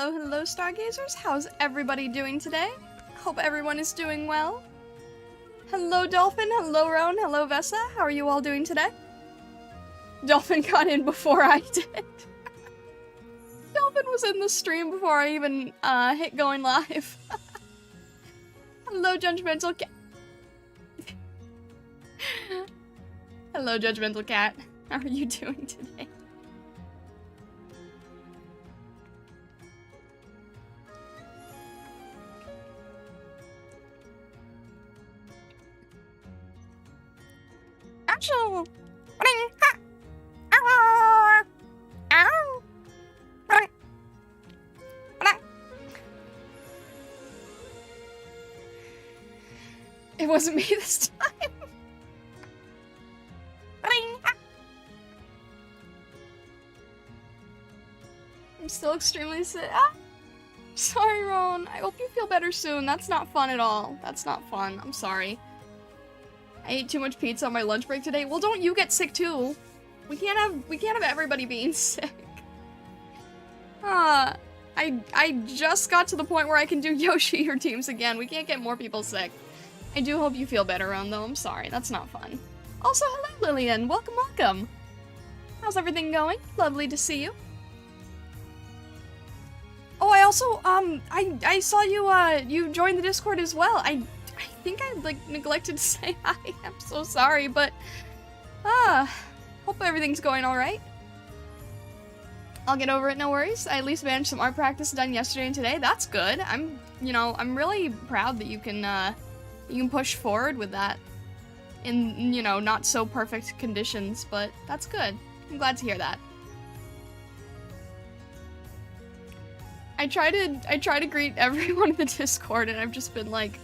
Hello, hello, Stargazers. How's everybody doing today? Hope everyone is doing well. Hello, Dolphin. Hello, Roan. Hello, Vessa. How are you all doing today? Dolphin got in before I did. Dolphin was in the stream before I even hit going live. Hello, Judgmental Cat. Hello, Judgmental Cat. How are you doing today? Actual. It wasn't me this time. I'm still extremely sick. Sorry, Ron. I hope you feel better soon. That's not fun at all. That's not fun. I'm sorry. I ate too much pizza on my lunch break today. Well, don't you get sick too? We can't have everybody being sick. I just got to the point where I can do Yoshi or teams again. We can't get more people sick. I do hope you feel better, Ron, though. I'm sorry. That's not fun. Also, hello, Lillian. Welcome, welcome. How's everything going? Lovely to see you. Oh, I also, I saw you, you joined the Discord as well. I think I, like, neglected to say hi. I'm so sorry, but, hope everything's going alright. I'll get over it, no worries. I at least managed some art practice done yesterday and today. That's good. I'm really proud that you can push forward with that in, not so perfect conditions, but that's good. I'm glad to hear that. I try to greet everyone in the Discord, and I've just been like,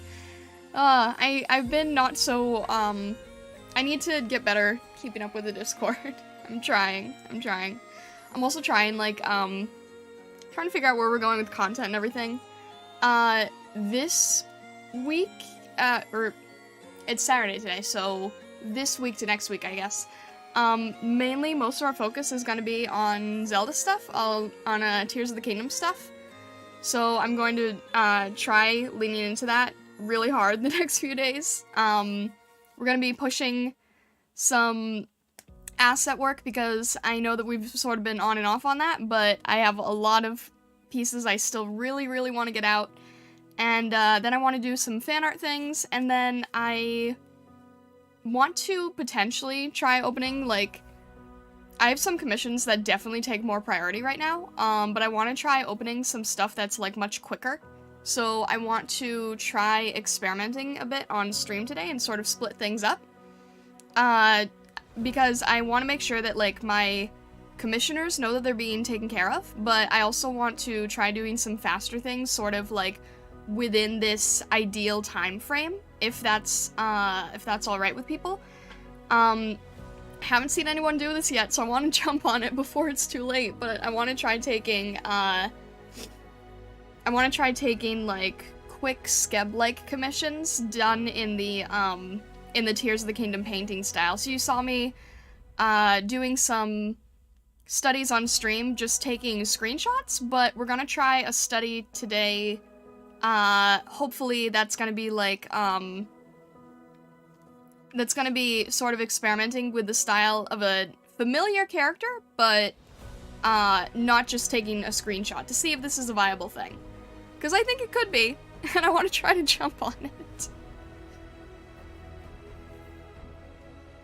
I've been not so, I need to get better keeping up with the Discord. I'm trying. I'm also trying, like, trying to figure out where we're going with content and everything. This week, or it's Saturday today, so this week to next week, I guess. Mainly, most of our focus is going to be on Zelda stuff, on Tears of the Kingdom stuff. So I'm going to try leaning into that really hard the next few days. We're going to be pushing some asset work because I know that we've sort of been on and off on that, but I have a lot of pieces I still really, really want to get out. And then I want to do some fan art things, and then I want to potentially try opening, like, I have some commissions that definitely take more priority right now, but I want to try opening some stuff that's, like, much quicker. So I want to try experimenting a bit on stream today and sort of split things up. Because I want to make sure that, like, my commissioners know that they're being taken care of, but I also want to try doing some faster things, sort of, like, within this ideal time frame, if that's alright with people. Haven't seen anyone do this yet, so I want to jump on it before it's too late, but I want to try taking, like, quick skeb-like commissions done in the Tears of the Kingdom painting style. So you saw me, doing some studies on stream, just taking screenshots, but we're gonna try a study today. Hopefully that's gonna be, like, that's gonna be sort of experimenting with the style of a familiar character, but, not just taking a screenshot to see if this is a viable thing. Because I think it could be, and I want to try to jump on it.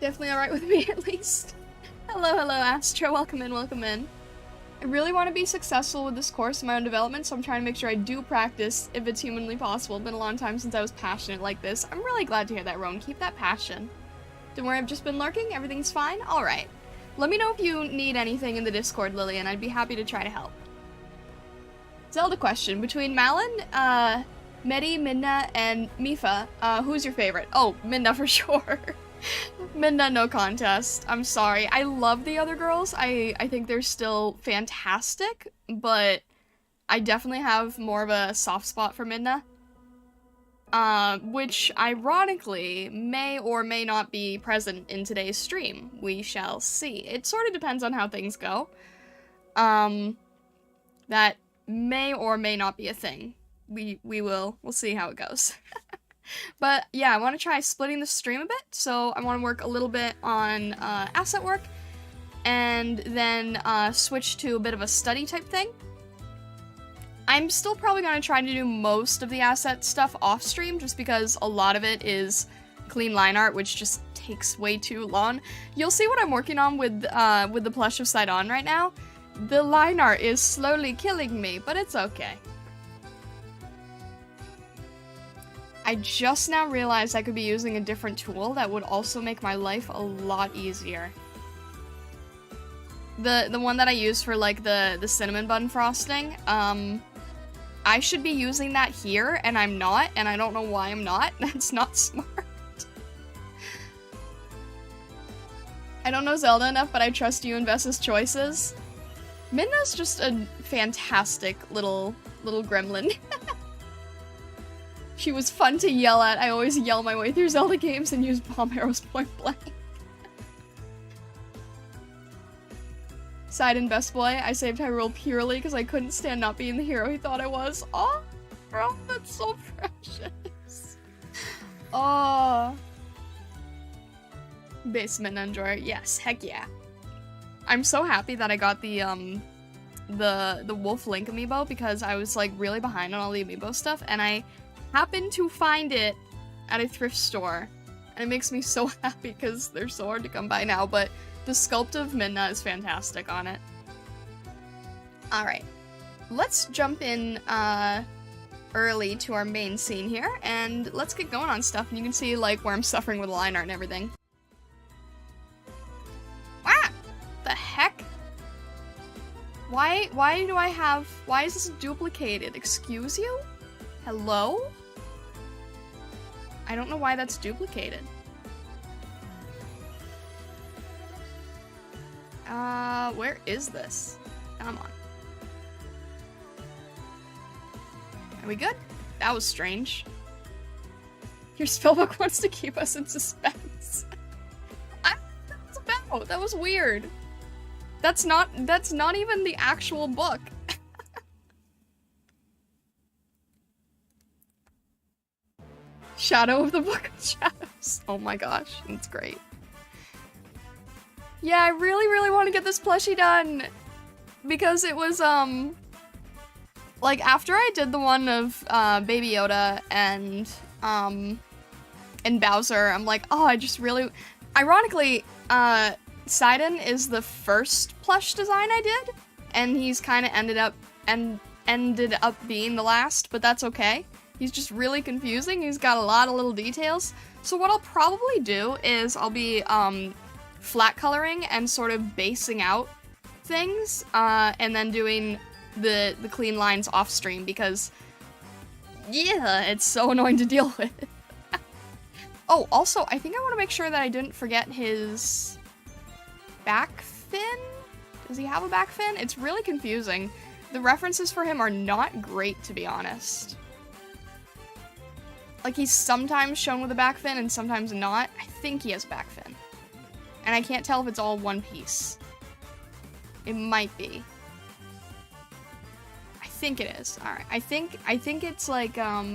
Definitely alright with me, at least. Hello, Astro. Welcome in, welcome in. I really want to be successful with this course in my own development, so I'm trying to make sure I do practice if it's humanly possible. It's been a long time since I was passionate like this. I'm really glad to hear that, Roan. Keep that passion. Don't worry, I've just been lurking. Everything's fine. Alright. Let me know if you need anything in the Discord, Lillian. I'd be happy to try to help. Zelda question. Between Malin, Medi, Midna, and Mifa, who's your favorite? Oh, Midna for sure. Midna, no contest. I'm sorry. I love the other girls. I think they're still fantastic, but I definitely have more of a soft spot for Midna. Which, ironically, may or may not be present in today's stream. We shall see. It sort of depends on how things go. That may or may not be a thing. We'll see how it goes. But yeah, I want to try splitting the stream a bit. So I want to work a little bit on asset work, and then switch to a bit of a study type thing. I'm still probably going to try to do most of the asset stuff off stream, just because a lot of it is clean line art, which just takes way too long. You'll see what I'm working on with the plush of Sidon right now. The line art is slowly killing me, but it's okay. I just now realized I could be using a different tool that would also make my life a lot easier. The one that I use for like the cinnamon bun frosting, I should be using that here, and I'm not, and I don't know why I'm not. That's not smart. I don't know Zelda enough, but I trust you and Vess's choices. Midna's just a fantastic little gremlin. She was fun to yell at. I always yell my way through Zelda games and use bomb arrows point blank. Sidon, best boy. I saved Hyrule purely because I couldn't stand not being the hero he thought I was. Oh, bro, that's so precious. Oh. Basement Ninja, yes, heck yeah. I'm so happy that I got the Wolf Link amiibo, because I was like really behind on all the amiibo stuff, and I happened to find it at a thrift store, and it makes me so happy because they're so hard to come by now. But the sculpt of Midna is fantastic on it. All right, let's jump in early to our main scene here, and let's get going on stuff. And you can see like where I'm suffering with line art and everything. Ah, the heck? Why is this duplicated? Excuse you? Hello? I don't know why that's duplicated. Where is this? Come on. Are we good? That was strange. Your spellbook wants to keep us in suspense. That's about. That was weird. That's not even the actual book. Shadow of the Book of Shadows. Oh my gosh, it's great. Yeah, I really want to get this plushie done, because it was, like, after I did the one of, Baby Yoda and Bowser, I'm like, oh, I just really... Ironically, Sidon is the first plush design I did, and he's kind of ended up being the last, but that's okay. He's just really confusing. He's got a lot of little details. So what I'll probably do is I'll be flat coloring and sort of basing out things, and then doing the clean lines off stream, because yeah, it's so annoying to deal with. Oh, also, I think I want to make sure that I didn't forget his back fin. Does he have a back fin? It's really confusing. The references for him are not great, to be honest. Like, he's sometimes shown with a back fin and sometimes not. I think he has a back fin. And I can't tell if it's all one piece. It might be. I think it is. Alright, I think it's like, let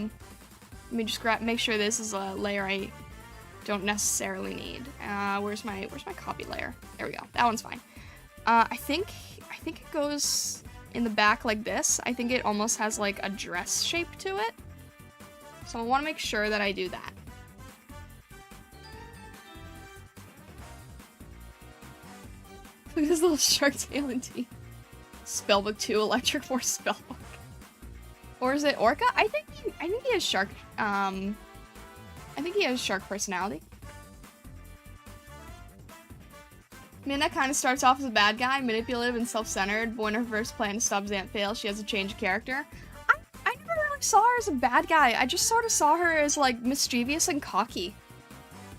me just make sure this is a layer I don't necessarily need. Where's my copy layer? There we go. That one's fine. I think it goes in the back like this. I think it almost has like a dress shape to it. So I want to make sure that I do that. Look at this little shark tail and teeth. Spellbook 2, Electric Force Spellbook. Or is it Orca? I think he has shark, I think he has shark personality. Midna kind of starts off as a bad guy, manipulative and self-centered, but when her first plan to stop Zant fails, she has a change of character. I never really saw her as a bad guy. I just sort of saw her as, like, mischievous and cocky.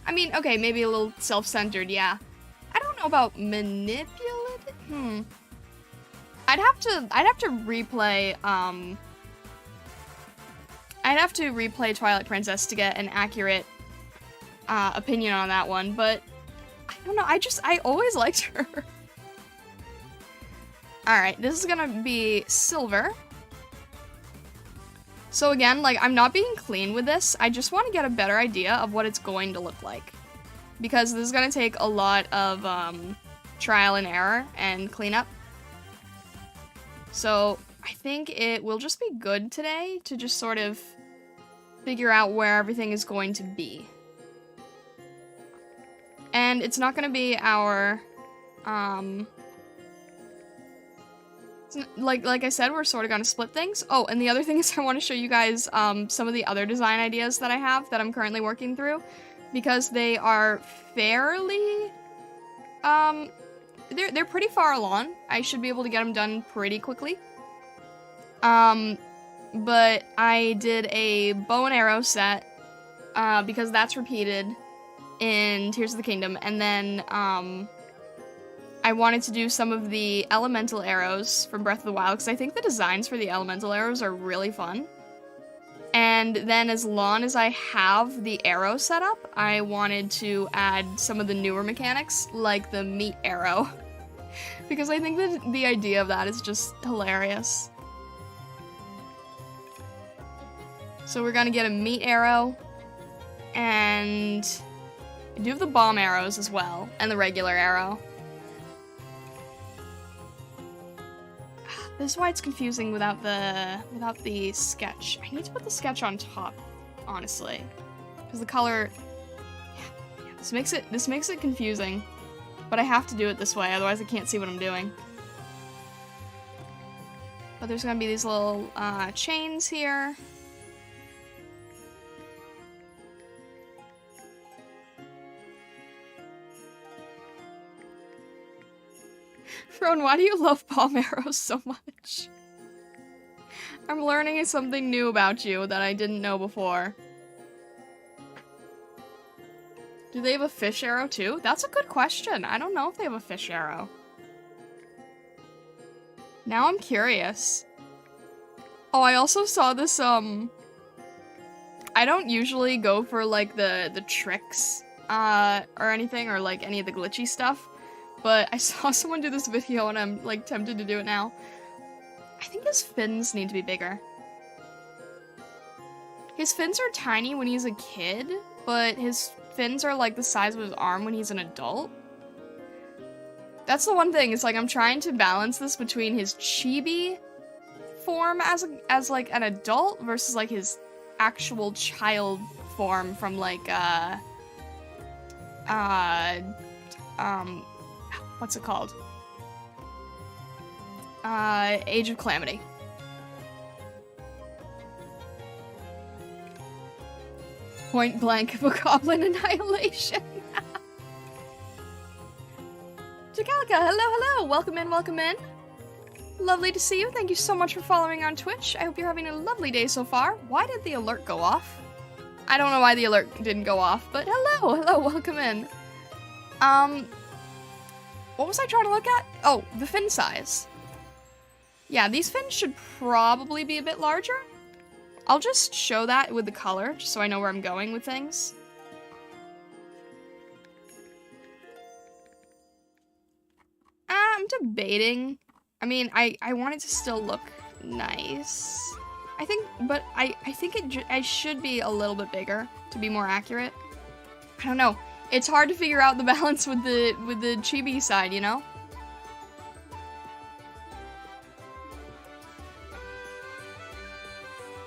I mean, okay, maybe a little self-centered, yeah. I don't know about manipulative? I'd have to replay, I'd have to replay Twilight Princess to get an accurate, opinion on that one, but I don't know, I always liked her. Alright, this is gonna be silver. So again, like, I'm not being clean with this. I just want to get a better idea of what it's going to look like. Because this is going to take a lot of trial and error and cleanup. So I think it will just be good today to just sort of figure out where everything is going to be. And it's not going to be our, like I said, we're sort of going to split things. Oh, and the other thing is I want to show you guys some of the other design ideas that I have that I'm currently working through, because they are fairly, they're pretty far along. I should be able to get them done pretty quickly. But I did a bow and arrow set, because that's repeated in Tears of the Kingdom, and then, I wanted to do some of the elemental arrows from Breath of the Wild, because I think the designs for the elemental arrows are really fun. And then as long as I have the arrow set up, I wanted to add some of the newer mechanics, like the meat arrow. Because I think that the idea of that is just hilarious. So we're gonna get a meat arrow, and I do have the bomb arrows as well, and the regular arrow. This is why it's confusing without the sketch. I need to put the sketch on top, honestly, because the color. Yeah, this makes it confusing, but I have to do it this way, otherwise I can't see what I'm doing. But there's gonna be these little chains here. Ron, why do you love bomb arrows so much? I'm learning something new about you that I didn't know before. Do they have a fish arrow too? That's a good question. I don't know if they have a fish arrow. Now I'm curious. Oh, I also saw this, I don't usually go for, like, the tricks, or anything, or, like, any of the glitchy stuff. But I saw someone do this video and I'm, like, tempted to do it now. I think his fins need to be bigger. His fins are tiny when he's a kid, but his fins are, like, the size of his arm when he's an adult. That's the one thing, it's like I'm trying to balance this between his chibi form as like, an adult versus, like, his actual child form from, like, what's it called? Age of Calamity. Point blank Bokoblin Annihilation. Jakalika, hello, welcome in, welcome in. Lovely to see you, thank you so much for following on Twitch. I hope you're having a lovely day so far. Why did the alert go off? I don't know why the alert didn't go off, but hello, welcome in. What was I trying to look at? Oh, the fin size. Yeah, these fins should probably be a bit larger. I'll just show that with the color, just so I know where I'm going with things. I'm debating. I mean, I want it to still look nice. I think, but I think I should be a little bit bigger to be more accurate. I don't know. It's hard to figure out the balance with the chibi side, you know?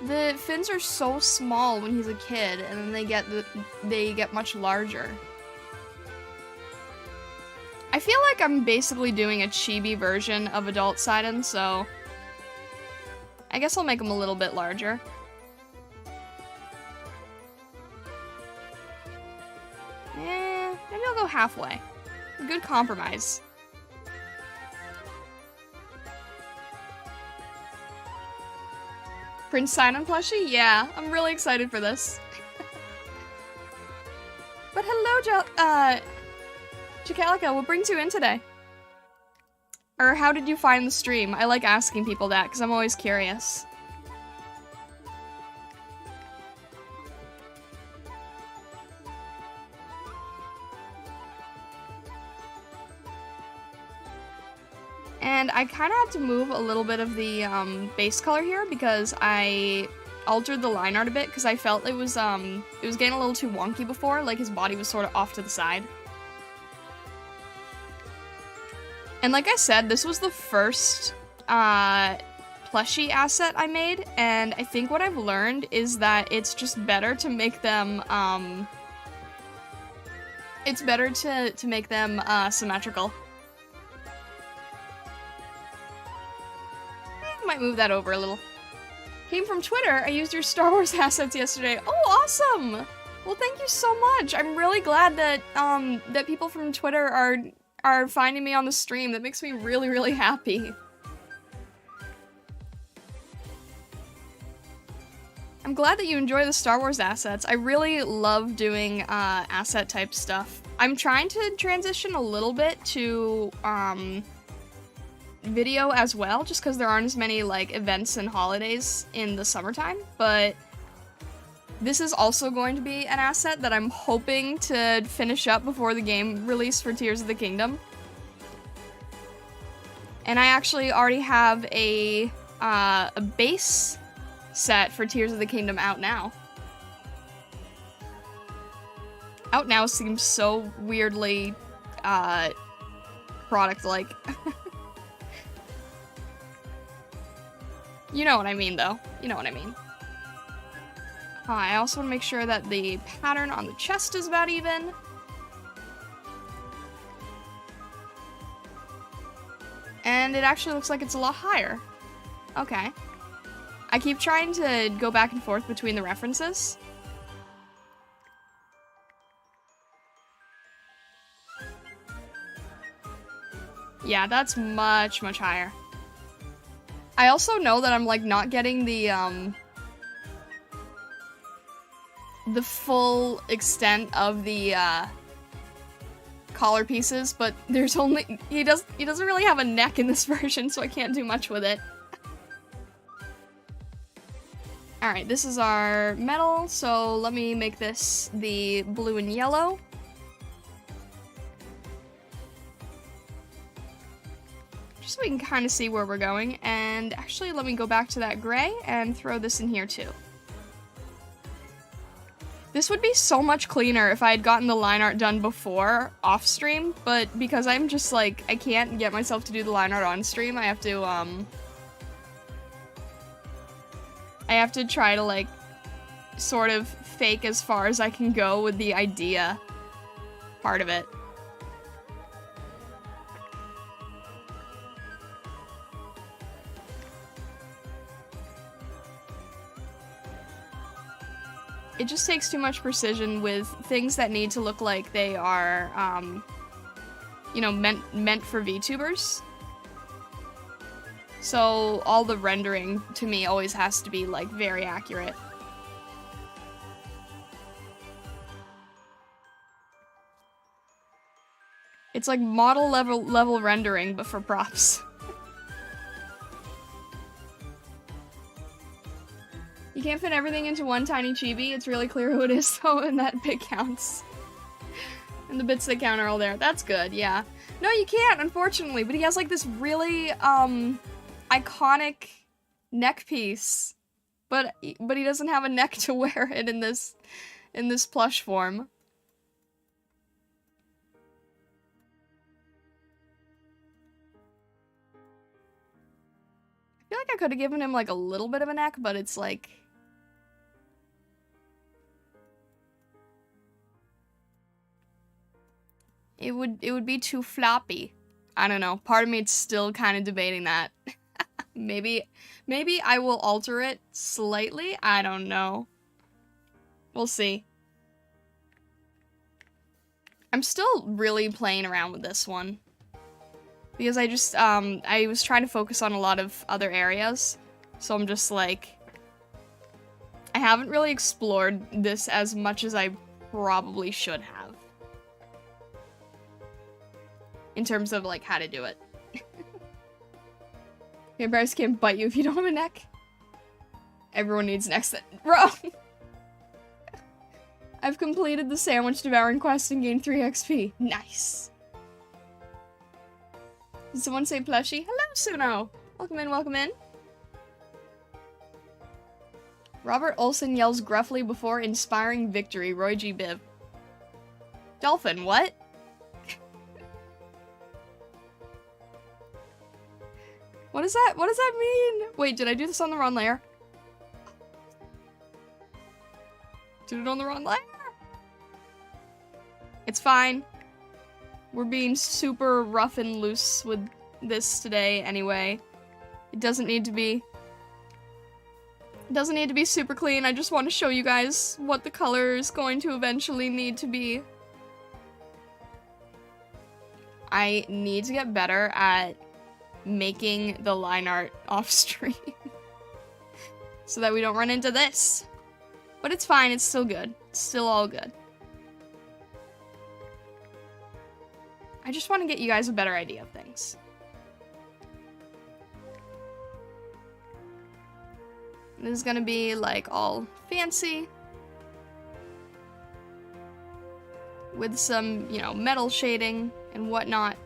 The fins are so small when he's a kid, and then they get much larger. I feel like I'm basically doing a chibi version of adult Sidon, so I guess I'll make them a little bit larger. Maybe I'll go halfway. A good compromise. Prince Sidon plushie? Yeah, I'm really excited for this. But hello, Jakalika, what brings you in today? Or how did you find the stream? I like asking people that, because I'm always curious. And I kind of had to move a little bit of the base color here because I altered the line art a bit because I felt it was getting a little too wonky before, like his body was sort of off to the side. And like I said, this was the first plushie asset I made, and I think what I've learned is that it's just better to make them symmetrical. Might move that over a little. Came from Twitter. I used your Star Wars assets yesterday. Oh, awesome! Well, thank you so much. I'm really glad that that people from Twitter are finding me on the stream. That makes me really, really happy. I'm glad that you enjoy the Star Wars assets. I really love doing asset type stuff. I'm trying to transition a little bit to video as well, just because there aren't as many like events and holidays in the summertime, but this is also going to be an asset that I'm hoping to finish up before the game release for Tears of the Kingdom. And I actually already have a base set for Tears of the Kingdom out now. Out now seems so weirdly product-like. You know what I mean, though. You know what I mean. I also want to make sure that the pattern on the chest is about even. And it actually looks like it's a lot higher. Okay. I keep trying to go back and forth between the references. Yeah, that's much, much higher. I also know that I'm, like, not getting the full extent of the, collar pieces, but there's only- he doesn't really have a neck in this version, so I can't do much with it. Alright, this is our metal, so let me make this the blue and yellow. Just so we can kind of see where we're going, and actually let me go back to that gray and throw this in here too. This would be so much cleaner if I had gotten the line art done before off stream, but because I'm just like, I can't get myself to do the line art on stream, I have to try to like sort of fake as far as I can go with the idea part of it. It just takes too much precision with things that need to look like they are, you know, meant for VTubers. So all the rendering, to me, always has to be, like, very accurate. It's like model level rendering, but for props. You can't fit everything into one tiny chibi. It's really clear who it is, though, and that bit counts. And the bits that count are all there. That's good, yeah. No, you can't, unfortunately, but he has, like, this really, iconic neck piece. But he doesn't have a neck to wear it in this plush form. I feel like I could have given him, like, a little bit of a neck, but it's, like... It would be too floppy. I don't know. Part of me is still kind of debating that. Maybe I will alter it slightly. I don't know. We'll see. I'm still really playing around with this one. Because I just, I was trying to focus on a lot of other areas. So I'm just like... I haven't really explored this as much as I probably should have. In terms of, like, how to do it. Vampires can't bite you if you don't have a neck. Everyone needs necks that- Bro! I've completed the sandwich devouring quest and gained 3 XP. Nice! Did someone say plushie? Hello, Suno! Welcome in, welcome in. Robert Olson yells gruffly before inspiring victory. Roy G. Biv. Dolphin, what? What is that? What does that mean? Wait, did I do this on the wrong layer? Did it on the wrong layer? It's fine. We're being super rough and loose with this today anyway. It doesn't need to be. It doesn't need to be super clean. I just want to show you guys what the color is going to eventually need to be. I need to get better at making the line art off stream so that we don't run into this. But it's fine, it's still good. It's still all good. I just want to get you guys a better idea of things. This is gonna be like all fancy with some, you know, metal shading and whatnot.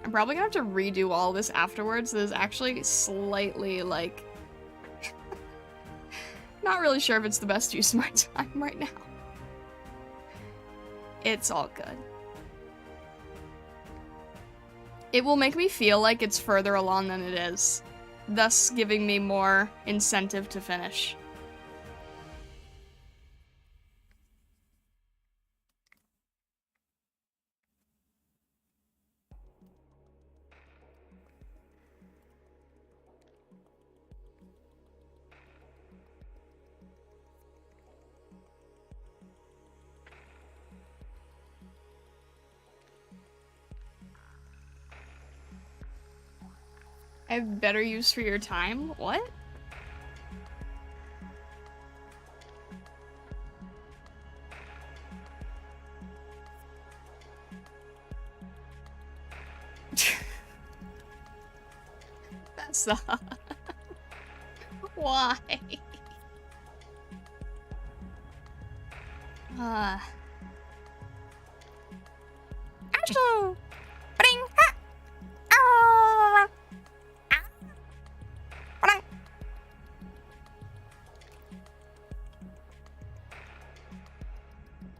I'm probably gonna have to redo all this afterwards. This is actually slightly, like, not really sure if it's the best use of my time right now. It's all good. It will make me feel like it's further along than it is, thus giving me more incentive to finish. I have better use for your time? What? That's not... Why? Ashlo! Bring!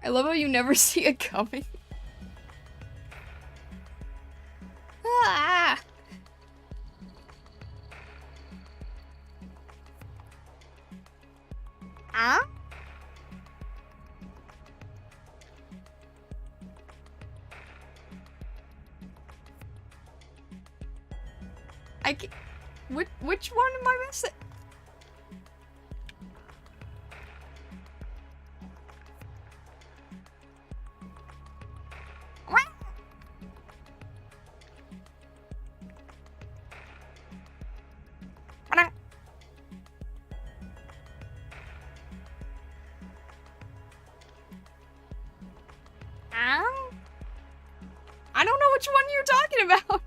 I love how you never see it coming. Ah! Ah? I can't... Which one am I missing? I don't know which one you're talking about.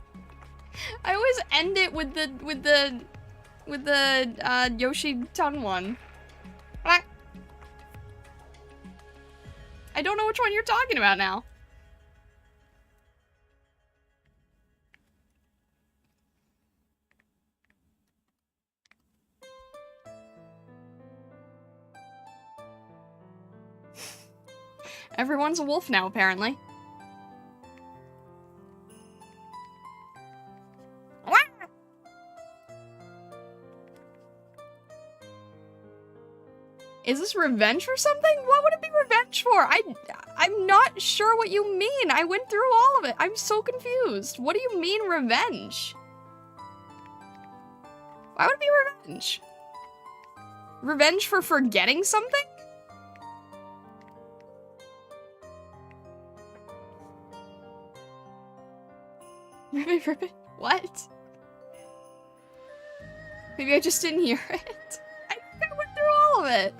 I always end it with the Yoshi tongue one. I don't know which one you're talking about now. Everyone's a wolf now, apparently. Is this revenge for something? What would it be revenge for? I'm not sure what you mean. I went through all of it. I'm so confused. What do you mean revenge? Why would it be revenge? Revenge for forgetting something? What? Maybe I just didn't hear it. I went through all of it.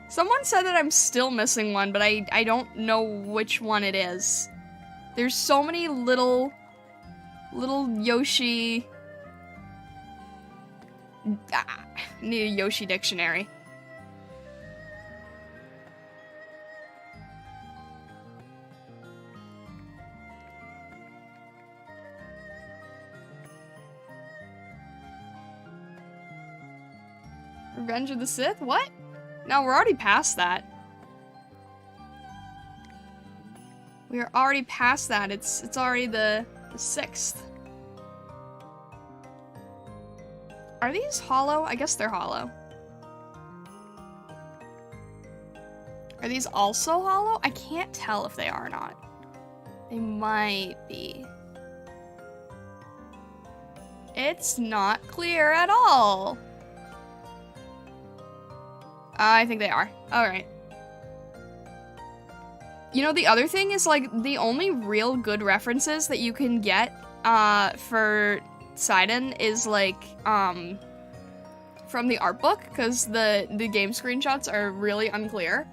Someone said that I'm still missing one, but I don't know which one it is. There's so many little Yoshi... need a Yoshi dictionary. Revenge of the Sith? What? No, we're already past that. We are already past that. It's already the 6th. Are these hollow? I guess they're hollow. Are these also hollow? I can't tell if they are or not. They might be. It's not clear at all. I think they are. Alright. You know, the other thing is, like, the only real good references that you can get, for Sidon is, like, from the art book, because the game screenshots are really unclear.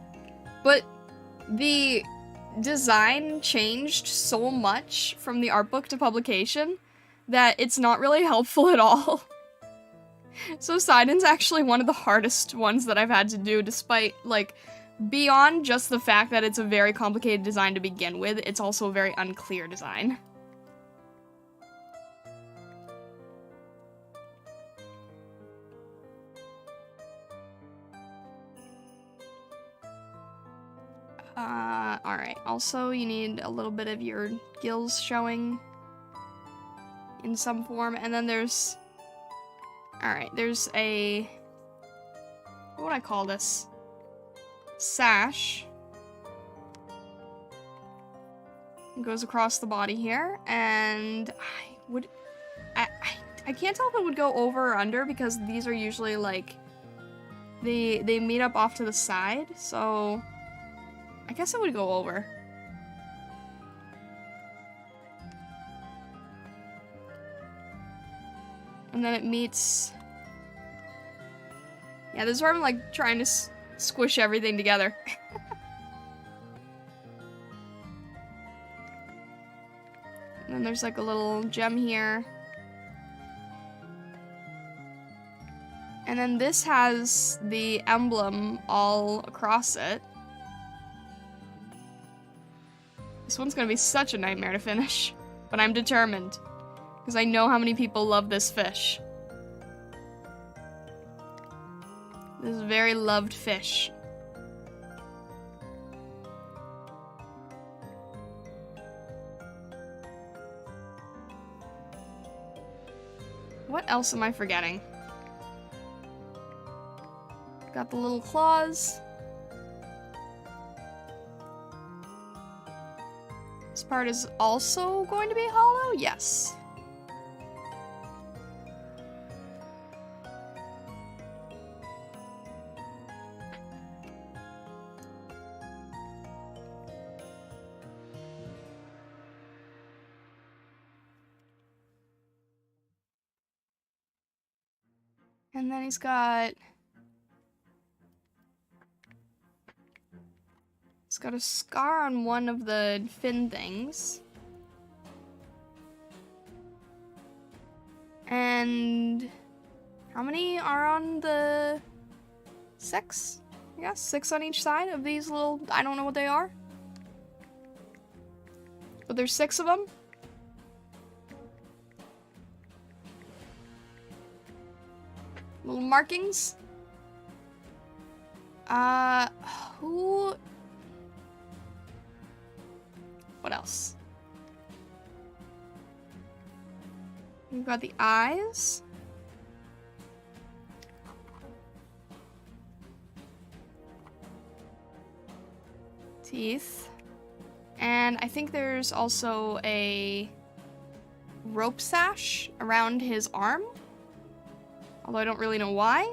But the design changed so much from the art book to publication that it's not really helpful at all. So Sidon's actually one of the hardest ones that I've had to do, despite, like, beyond just the fact that it's a very complicated design to begin with, it's also a very unclear design. Alright. Also, you need a little bit of your gills showing in some form, and then there's... Alright, there's a... What would I call this? Sash. It goes across the body here, and I can't tell if it would go over or under, because these are usually, like, they meet up off to the side, so I guess it would go over. And then it meets... Yeah, this is where I'm, like, trying to squish everything together. And then there's, like, a little gem here. And then this has the emblem all across it. This one's gonna be such a nightmare to finish. But I'm determined. Because I know how many people love this fish. This is a very loved fish. What else am I forgetting? Got the little claws. This part is also going to be hollow? Yes. And then he's got a scar on one of the fin things. And how many are on the 6? I guess 6 on each side of these little, I don't know what they are. But there's 6 of them. Little markings. Who... What else? We've got the eyes. Teeth. And I think there's also a rope sash around his arm. Although I don't really know why.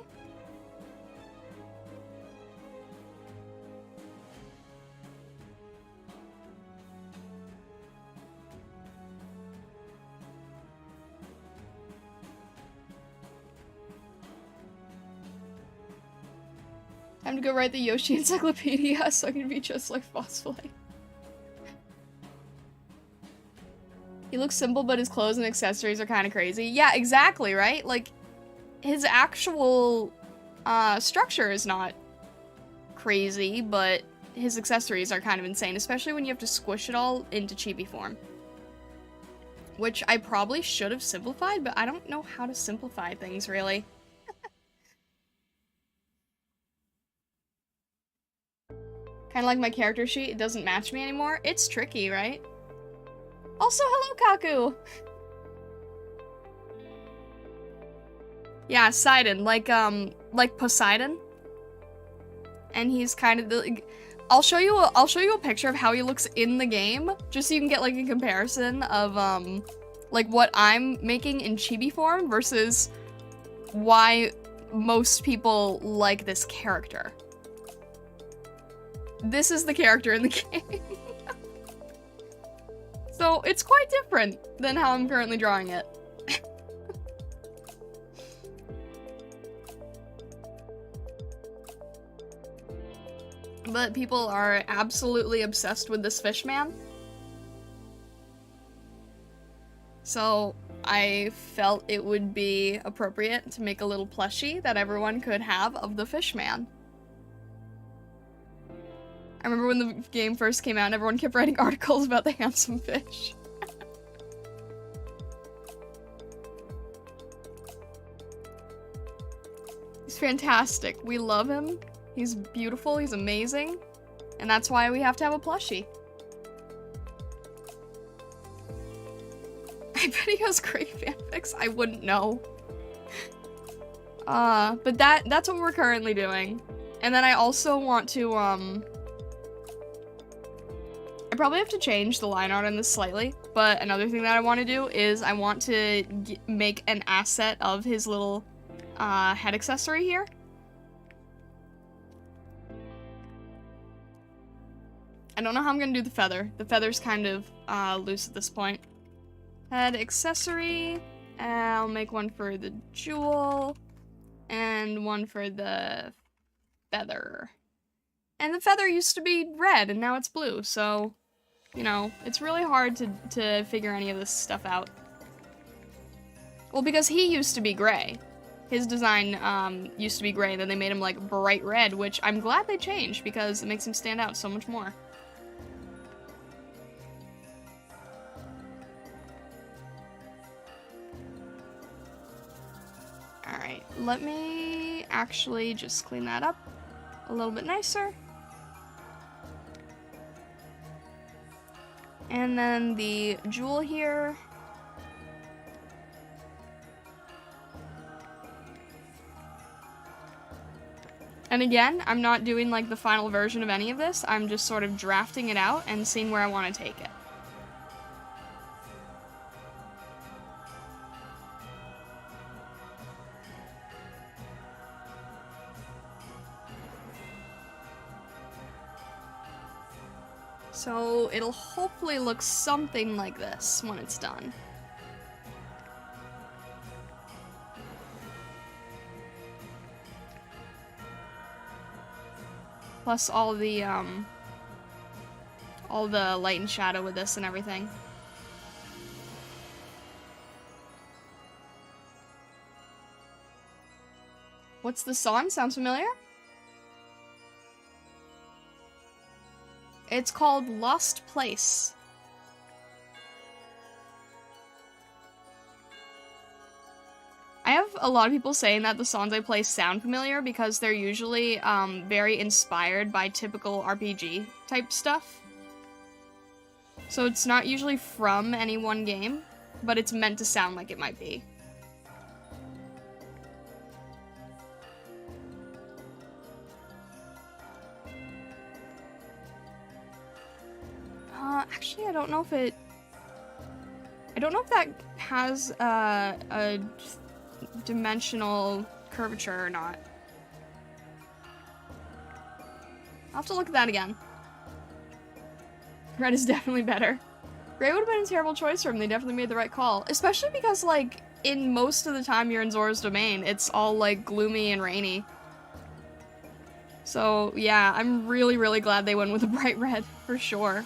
Time to go write the Yoshi encyclopedia so I can be just like Fossilite. He looks simple, but his clothes and accessories are kind of crazy. Yeah, exactly, right? Like, his actual structure is not crazy, but his accessories are kind of insane, especially when you have to squish it all into chibi form. Which I probably should have simplified, but I don't know how to simplify things, really. Kind of like my character sheet, it doesn't match me anymore. It's tricky, right? Also, hello, Kaku! Yeah, Sidon, like Poseidon. And he's kind of the... I'll show you a picture of how he looks in the game, just so you can get, like, a comparison of, like, what I'm making in chibi form versus why most people like this character. This is the character in the game. So, it's quite different than how I'm currently drawing it. But people are absolutely obsessed with this fish man. So I felt it would be appropriate to make a little plushie that everyone could have of the fish man. I remember when the game first came out and everyone kept writing articles about the handsome fish. He's fantastic. We love him. He's beautiful, he's amazing, and that's why we have to have a plushie. I bet he has great fanfics, I wouldn't know. But that's what we're currently doing. And then I also want to, I probably have to change the line art on this slightly, but another thing that I want to do is I want to make an asset of his little, head accessory here. I don't know how I'm gonna do the feather. The feather's kind of loose at this point. Head accessory. I'll make one for the jewel. And one for the feather. And the feather used to be red and now it's blue, so, you know, it's really hard to figure any of this stuff out. Well, because he used to be gray. His design used to be gray, and then they made him like bright red, which I'm glad they changed because it makes him stand out so much more. Alright, let me actually just clean that up a little bit nicer. And then the jewel here. And again, I'm not doing like the final version of any of this, I'm just sort of drafting it out and seeing where I want to take it. So it'll hopefully look something like this when it's done. Plus all the light and shadow with this and everything. What's the song? Sounds familiar? It's called Lost Place. I have a lot of people saying that the songs I play sound familiar because they're usually very inspired by typical RPG type stuff. So it's not usually from any one game, but it's meant to sound like it might be. Actually, I don't know if that has a dimensional curvature or not. I'll have to look at that again. Red is definitely better. Gray would have been a terrible choice for him. They definitely made the right call. Especially because, like, in most of the time you're in Zora's domain, it's all, like, gloomy and rainy. So, yeah, I'm really, really glad they went with a bright red, for sure.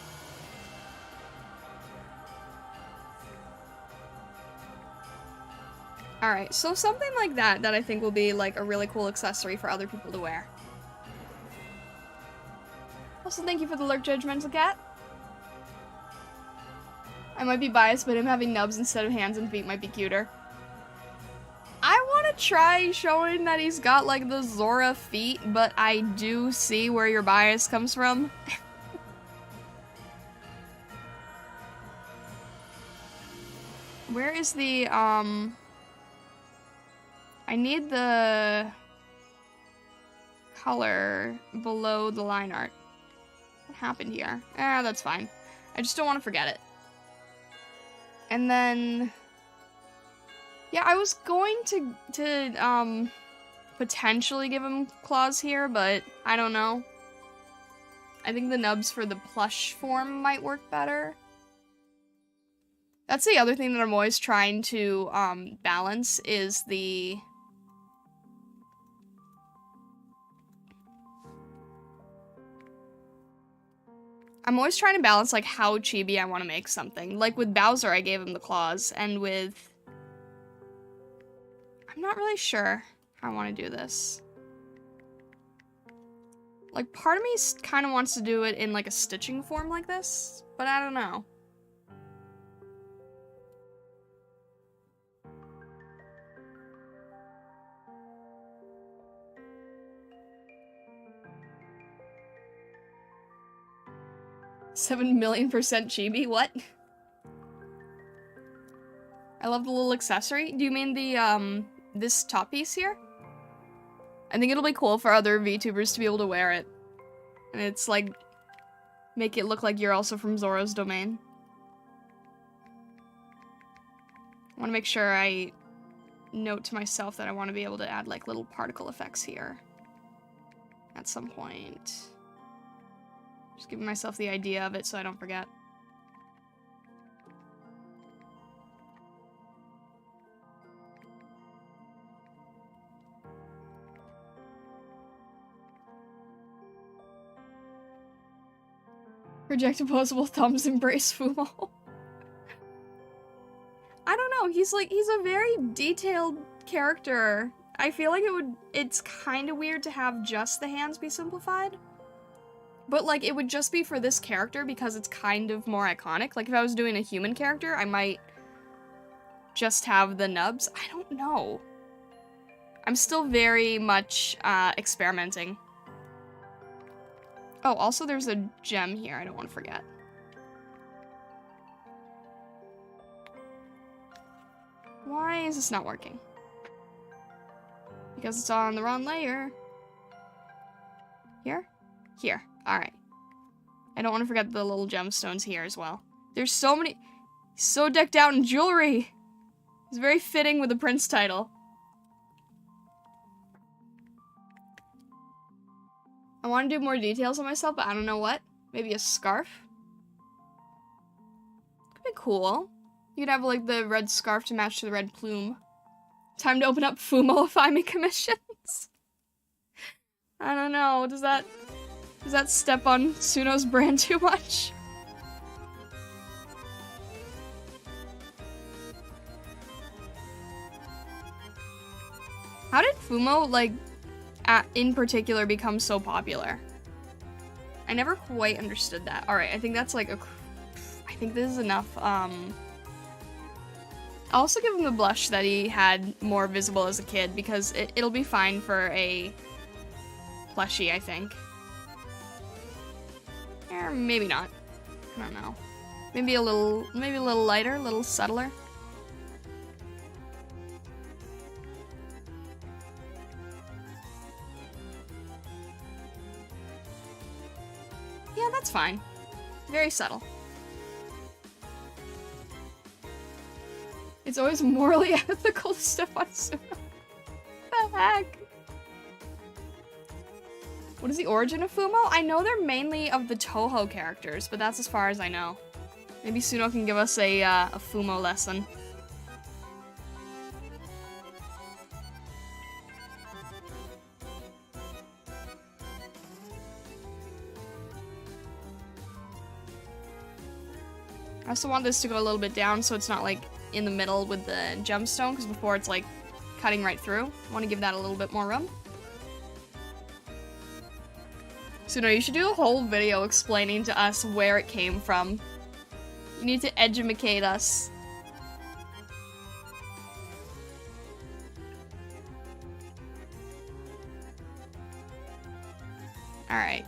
Alright, so something like that I think will be, like, a really cool accessory for other people to wear. Also, thank you for the lurk, Judgmental Cat. I might be biased, but him having nubs instead of hands and feet might be cuter. I want to try showing that he's got, like, the Zora feet, but I do see where your bias comes from. Where is the, I need the color below the line art. What happened here? That's fine. I just don't want to forget it. And then... yeah, I was going to potentially give him claws here, but I don't know. I think the nubs for the plush form might work better. That's the other thing that I'm always trying to balance is the... I'm always trying to balance, like, how chibi I want to make something. Like, with Bowser, I gave him the claws, and with... I'm not really sure how I want to do this. Like, part of me kind of wants to do it in, like, a stitching form like this, but I don't know. $7,000,000% chibi? What? I love the little accessory. Do you mean the, this top piece here? I think it'll be cool for other VTubers to be able to wear it. And it's like, make it look like you're also from Zora's domain. I want to make sure I note to myself that I want to be able to add like little particle effects here at some point. Just giving myself the idea of it so I don't forget. Project opposable thumbs, embrace Fumo. I don't know, he's a very detailed character. I feel like it's kind of weird to have just the hands be simplified. But like, it would just be for this character because it's kind of more iconic. Like if I was doing a human character, I might just have the nubs. I don't know. I'm still very much experimenting. Oh, also there's a gem here I don't want to forget. Why is this not working? Because it's on the wrong layer. Here? Here. Alright. I don't want to forget the little gemstones here as well. There's so many... He's so decked out in jewelry! It's very fitting with the Prince title. I want to do more details on myself, but I don't know what. Maybe a scarf? Could be cool. You could have, like, the red scarf to match to the red plume. Time to open up Fumo if I make commissions. I don't know. Does that step on Suno's brand too much? How did Fumo, like, in particular become so popular? I never quite understood that. Alright, I think that's like I think this is enough. I'll also give him the blush that he had more visible as a kid because it'll be fine for a plushie, I think. Or maybe not. I don't know. Maybe a little lighter, a little subtler. Yeah, that's fine. Very subtle. It's always morally ethical to step on Suno. What the heck? What is the origin of Fumo? I know they're mainly of the Toho characters, but that's as far as I know. Maybe Suno can give us a Fumo lesson. I also want this to go a little bit down so it's not like in the middle with the gemstone, because before it's like cutting right through. I want to give that a little bit more room. So no, you should do a whole video explaining to us where it came from. You need to educate us. Alright.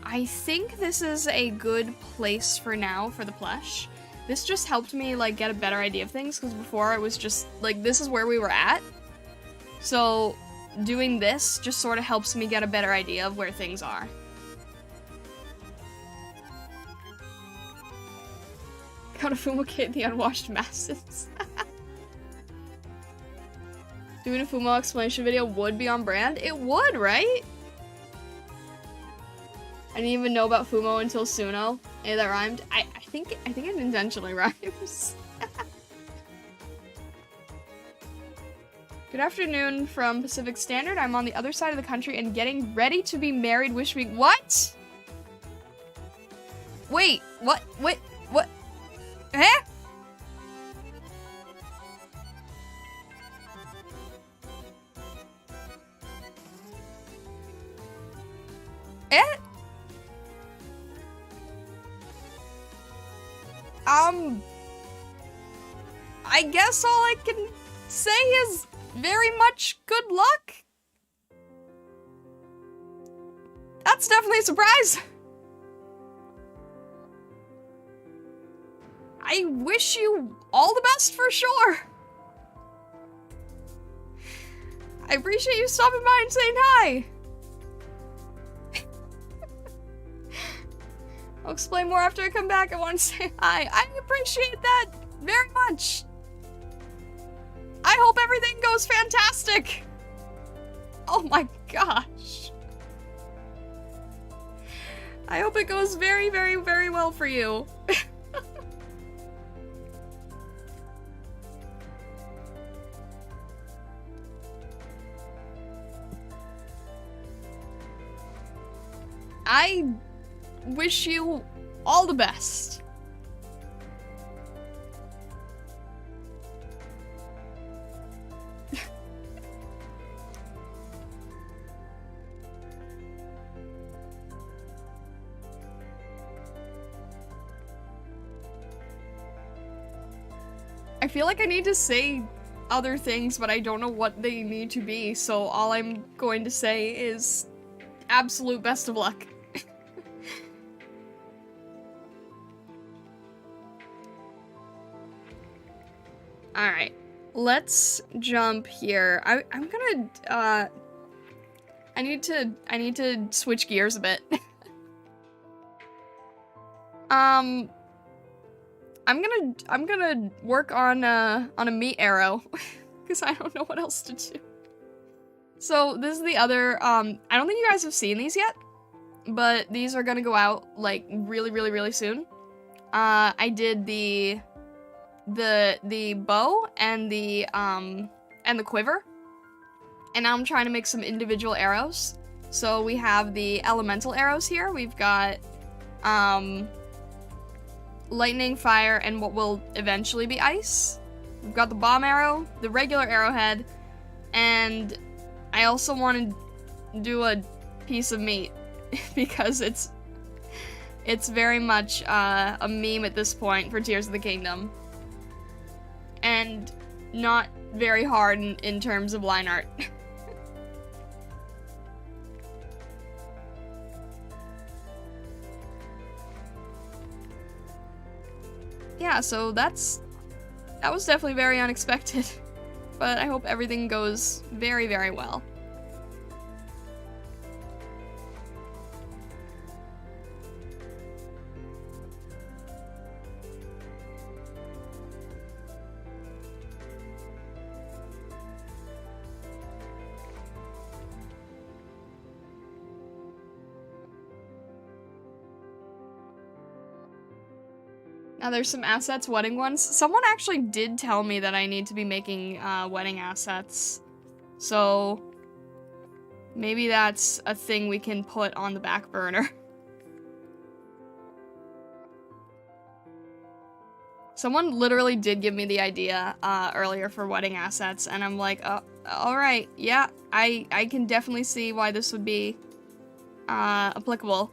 I think this is a good place for now for the plush. This just helped me, like, get a better idea of things, because before it was just, like, this is where we were at. So, doing this just sort of helps me get a better idea of where things are. Gotta fumigate the unwashed masses. Doing a Fumo explanation video would be on brand? It would, right? I didn't even know about Fumo until Suno. Hey, that rhymed. I think it intentionally rhymes. Good afternoon from Pacific Standard. I'm on the other side of the country and getting ready to be married. Wish me— what? Wait, what? Wait, what? Huh? Eh? I guess all I can say is very much good luck. That's definitely a surprise. I wish you all the best for sure. I appreciate you stopping by and saying hi. I'll explain more after I come back. I want to say hi. I appreciate that very much. I hope everything goes fantastic. Oh my gosh. I hope it goes very, very, very well for you. I wish you all the best. I feel like I need to say other things, but I don't know what they need to be, so all I'm going to say is absolute best of luck. Alright, let's jump here. I'm gonna, I need to switch gears a bit. I'm gonna work on a meat arrow, because I don't know what else to do. So, this is the other, I don't think you guys have seen these yet, but these are gonna go out, like, really, really, really soon. I did the bow and the quiver, and now I'm trying to make some individual arrows. So we have the elemental arrows here. We've got lightning, fire, and what will eventually be ice. We've got the bomb arrow, the regular arrowhead, and I also want to do a piece of meat because it's very much a meme at this point for Tears of the Kingdom. And not very hard in terms of line art. Yeah, so that was definitely very unexpected, but I hope everything goes very, very well. Now there's some assets, wedding ones. Someone actually did tell me that I need to be making wedding assets. So maybe that's a thing we can put on the back burner. Someone literally did give me the idea earlier for wedding assets, and I'm like, oh, alright, yeah, I can definitely see why this would be applicable.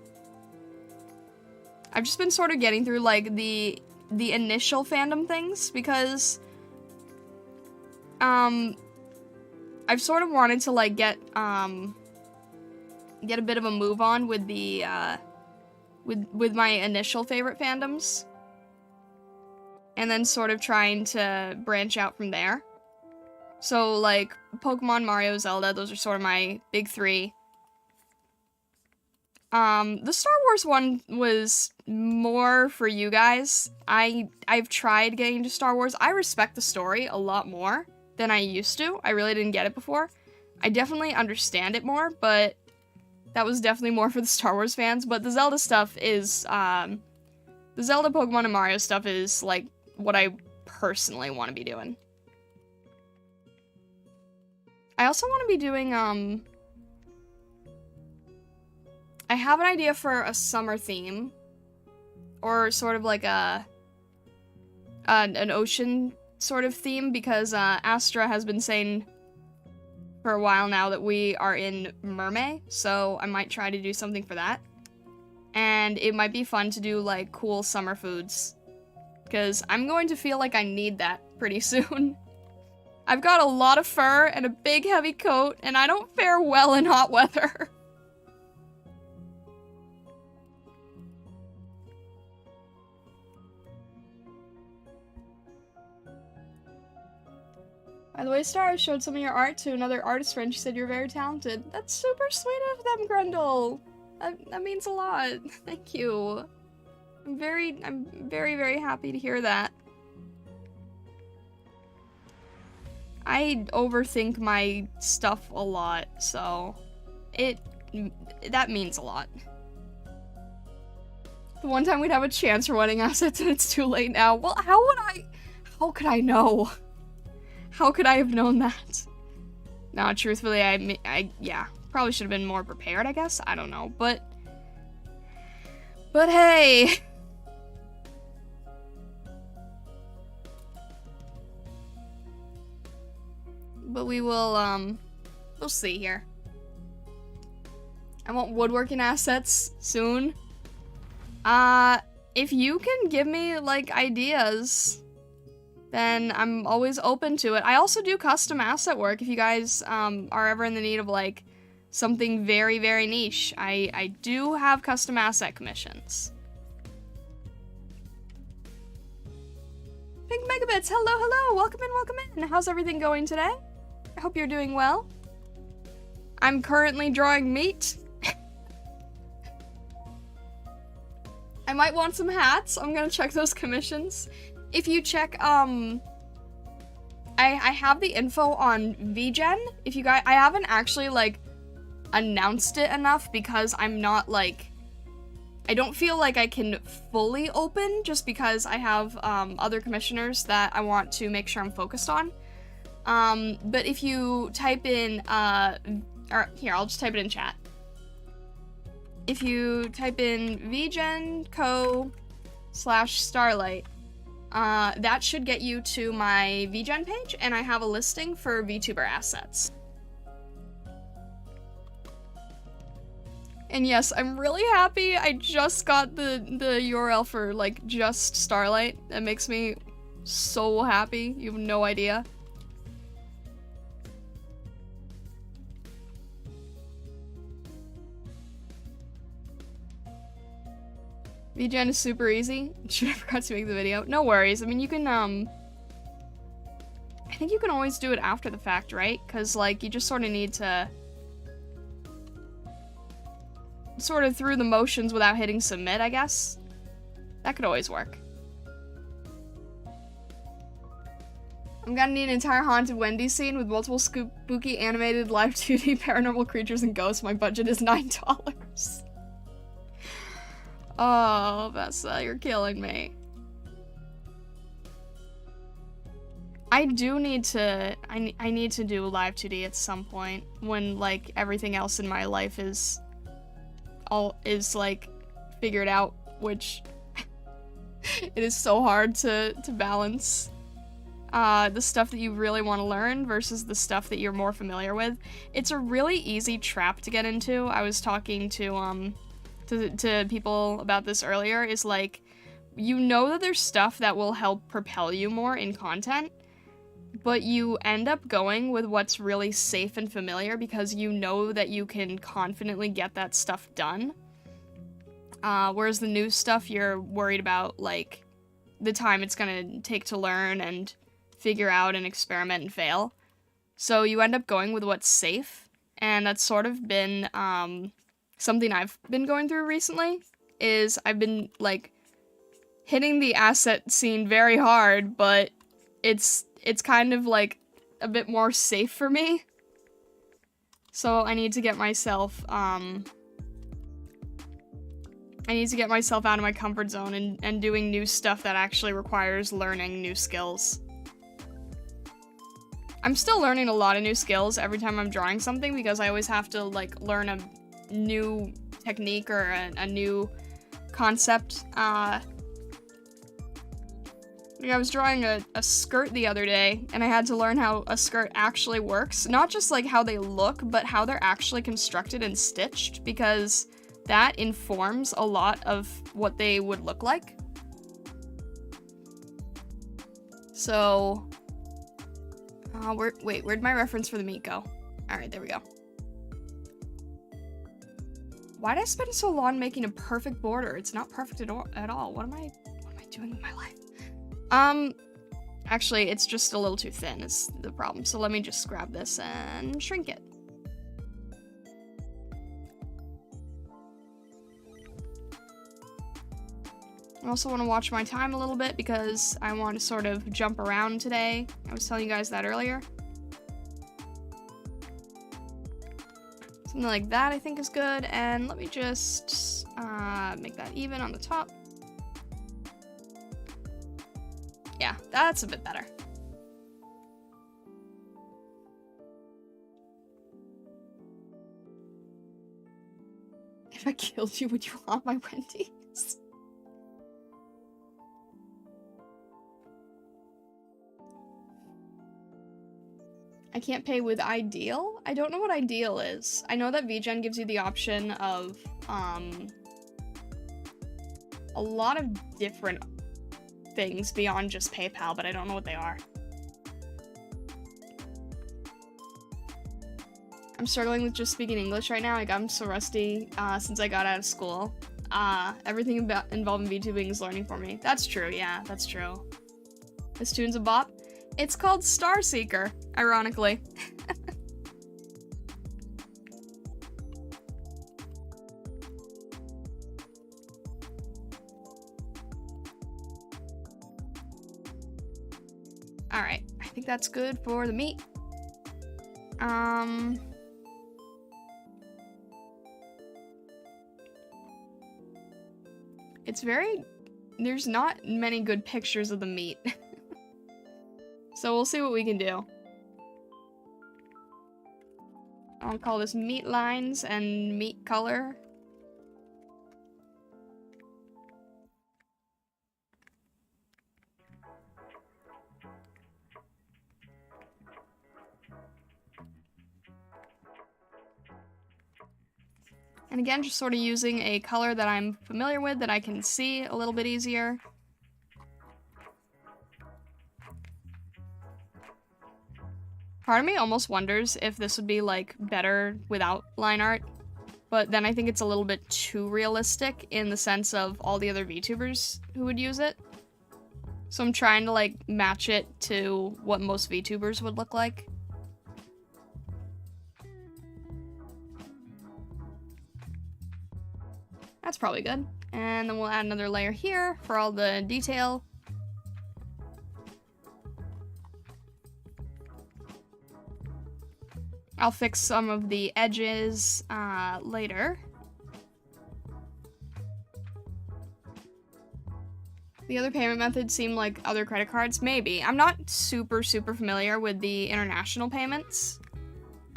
I've just been sort of getting through, like, the initial fandom things, because, I've sort of wanted to, like, get get a bit of a move on with the, with my initial favorite fandoms. And then sort of trying to branch out from there. So, like, Pokemon, Mario, Zelda, those are sort of my big three. The Star Wars one was more for you guys. I've tried getting into Star Wars. I respect the story a lot more than I used to. I really didn't get it before. I definitely understand it more, but that was definitely more for the Star Wars fans. But the Zelda stuff is, the Zelda, Pokemon, and Mario stuff is, like, what I personally want to be doing. I also want to be doing, I have an idea for a summer theme, or sort of like an ocean sort of theme, because Astra has been saying for a while now that we are in Mermaid, so I might try to do something for that. And it might be fun to do like cool summer foods, because I'm going to feel like I need that pretty soon. I've got a lot of fur and a big heavy coat, and I don't fare well in hot weather. By the way, Star, I showed some of your art to another artist friend. She said you're very talented. That's super sweet of them, Grendel. That means a lot. Thank you. I'm very, very happy to hear that. I overthink my stuff a lot, so that means a lot. The one time we'd have a chance for wedding assets and it's too late now. Well, how could I know? How could I have known that? No, truthfully, yeah, probably should have been more prepared, I guess. I don't know, but hey. But we will, we'll see here. I want woodworking assets soon. If you can give me, like, ideas, then I'm always open to it. I also do custom asset work if you guys are ever in the need of like something very, very niche. I do have custom asset commissions. Pink Megabits, hello, welcome in. How's everything going today? I hope you're doing well. I'm currently drawing meat. I might want some hats. I'm gonna check those commissions. If you check, I have the info on VGen. If you guys, I haven't actually, like, announced it enough because I'm not, like, I don't feel like I can fully open just because I have, other commissioners that I want to make sure I'm focused on. But if you type in, or here, I'll just type it in chat. If you type in vgenco/Starlight, that should get you to my VGen page, and I have a listing for Vtuber Assets. And yes, I'm really happy I just got the URL for, like, just Starlight. That makes me so happy. You have no idea. VGen is super easy. Should I forgot to make the video? No worries. I mean, you can, I think you can always do it after the fact, right? Because, like, you just sort of need to sort of through the motions without hitting submit, I guess. That could always work. I'm gonna need an entire Haunted Wendy scene with multiple spooky animated live 2D paranormal creatures and ghosts. My budget is $9. Oh, Vessa, you're killing me. I do need to, I need to do live 2D at some point when, like, everything else in my life is like, figured out, which it is so hard to balance the stuff that you really want to learn versus the stuff that you're more familiar with. It's a really easy trap to get into. I was talking to people about this earlier, is like, you know that there's stuff that will help propel you more in content, but you end up going with what's really safe and familiar because you know that you can confidently get that stuff done. Whereas the new stuff, you're worried about, like, the time it's gonna take to learn and figure out and experiment and fail. So you end up going with what's safe, and that's sort of been, something I've been going through recently, is I've been, like, hitting the asset scene very hard, but it's kind of, like, a bit more safe for me. So I need to get myself, out of my comfort zone and doing new stuff that actually requires learning new skills. I'm still learning a lot of new skills every time I'm drawing something because I always have to, like, learn a new technique or a new concept. I was drawing a skirt the other day, and I had to learn how a skirt actually works. Not just, like, how they look, but how they're actually constructed and stitched, because that informs a lot of what they would look like. So, where'd my reference for the meat go? Alright, there we go. Why did I spend so long making a perfect border? It's not perfect at all. What am I doing with my life? Actually, it's just a little too thin is the problem. So let me just grab this and shrink it. I also want to watch my time a little bit because I want to sort of jump around today. I was telling you guys that earlier. Something like that I think is good. And let me just make that even on the top. Yeah, that's a bit better. If I killed you, would you want my Wendy's? I can't pay with Ideal? I don't know what Ideal is. I know that VGen gives you the option of, a lot of different things beyond just PayPal, but I don't know what they are. I'm struggling with just speaking English right now. Like, I'm so rusty since I got out of school. Everything involving VTubing is learning for me. That's true, yeah, that's true. This tune's a bop. It's called Star Seeker, ironically. Alright, I think that's good for the meat. There's not many good pictures of the meat. So we'll see what we can do. I'll call this meat lines and meat color. And again, just sort of using a color that I'm familiar with that I can see a little bit easier. Part of me almost wonders if this would be, like, better without line art, but then I think it's a little bit too realistic in the sense of all the other VTubers who would use it. So I'm trying to, like, match it to what most VTubers would look like. That's probably good. And then we'll add another layer here for all the detail. I'll fix some of the edges later. The other payment methods seem like other credit cards. Maybe. I'm not super familiar with the international payments.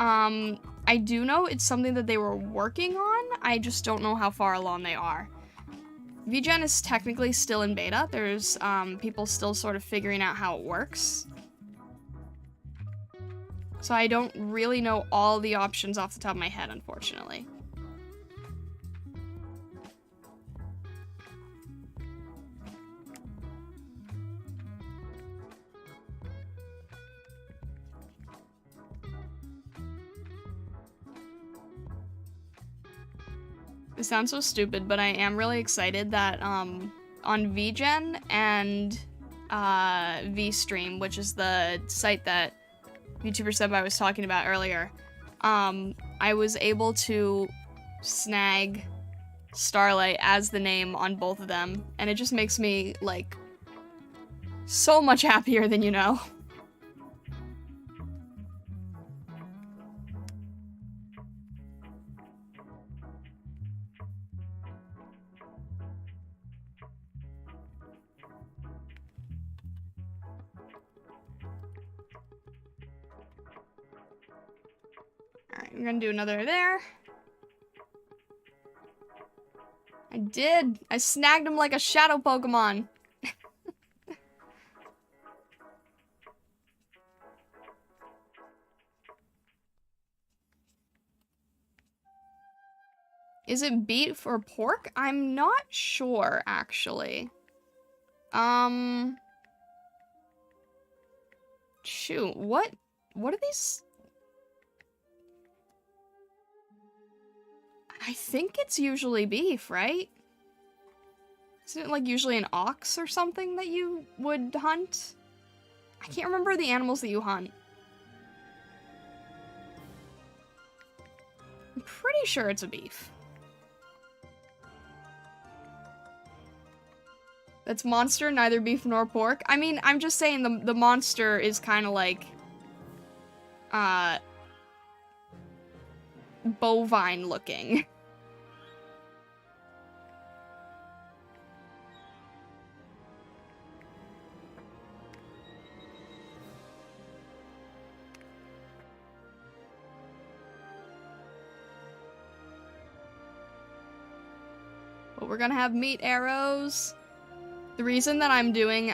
I do know it's something that they were working on. I just don't know how far along they are. VGen is technically still in beta. There's people still sort of figuring out how it works. So I don't really know all the options off the top of my head, unfortunately. It sounds so stupid, but I am really excited that, on VGen and, Vstream, which is the site that Vtuber Sub I was talking about earlier, I was able to snag Starlight as the name on both of them, and it just makes me, like, so much happier than you know. Alright, I'm gonna do another there. I did! I snagged him like a shadow Pokemon! Is it beef or pork? I'm not sure, actually. Shoot, what are these? I think it's usually beef, right? Isn't it, like, usually an ox or something that you would hunt? I can't remember the animals that you hunt. I'm pretty sure it's a beef. That's monster, neither beef nor pork. I mean, I'm just saying the monster is kind of like, bovine looking. But we're gonna have meat arrows. The reason that I'm doing,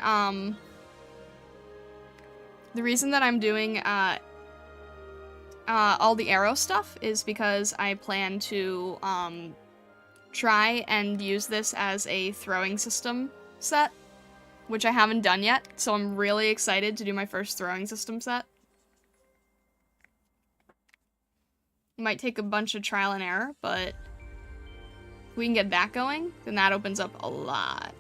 all the arrow stuff is because I plan to, try and use this as a throwing system set, which I haven't done yet, so I'm really excited to do my first throwing system set. Might take a bunch of trial and error, but if we can get that going, then that opens up a lot.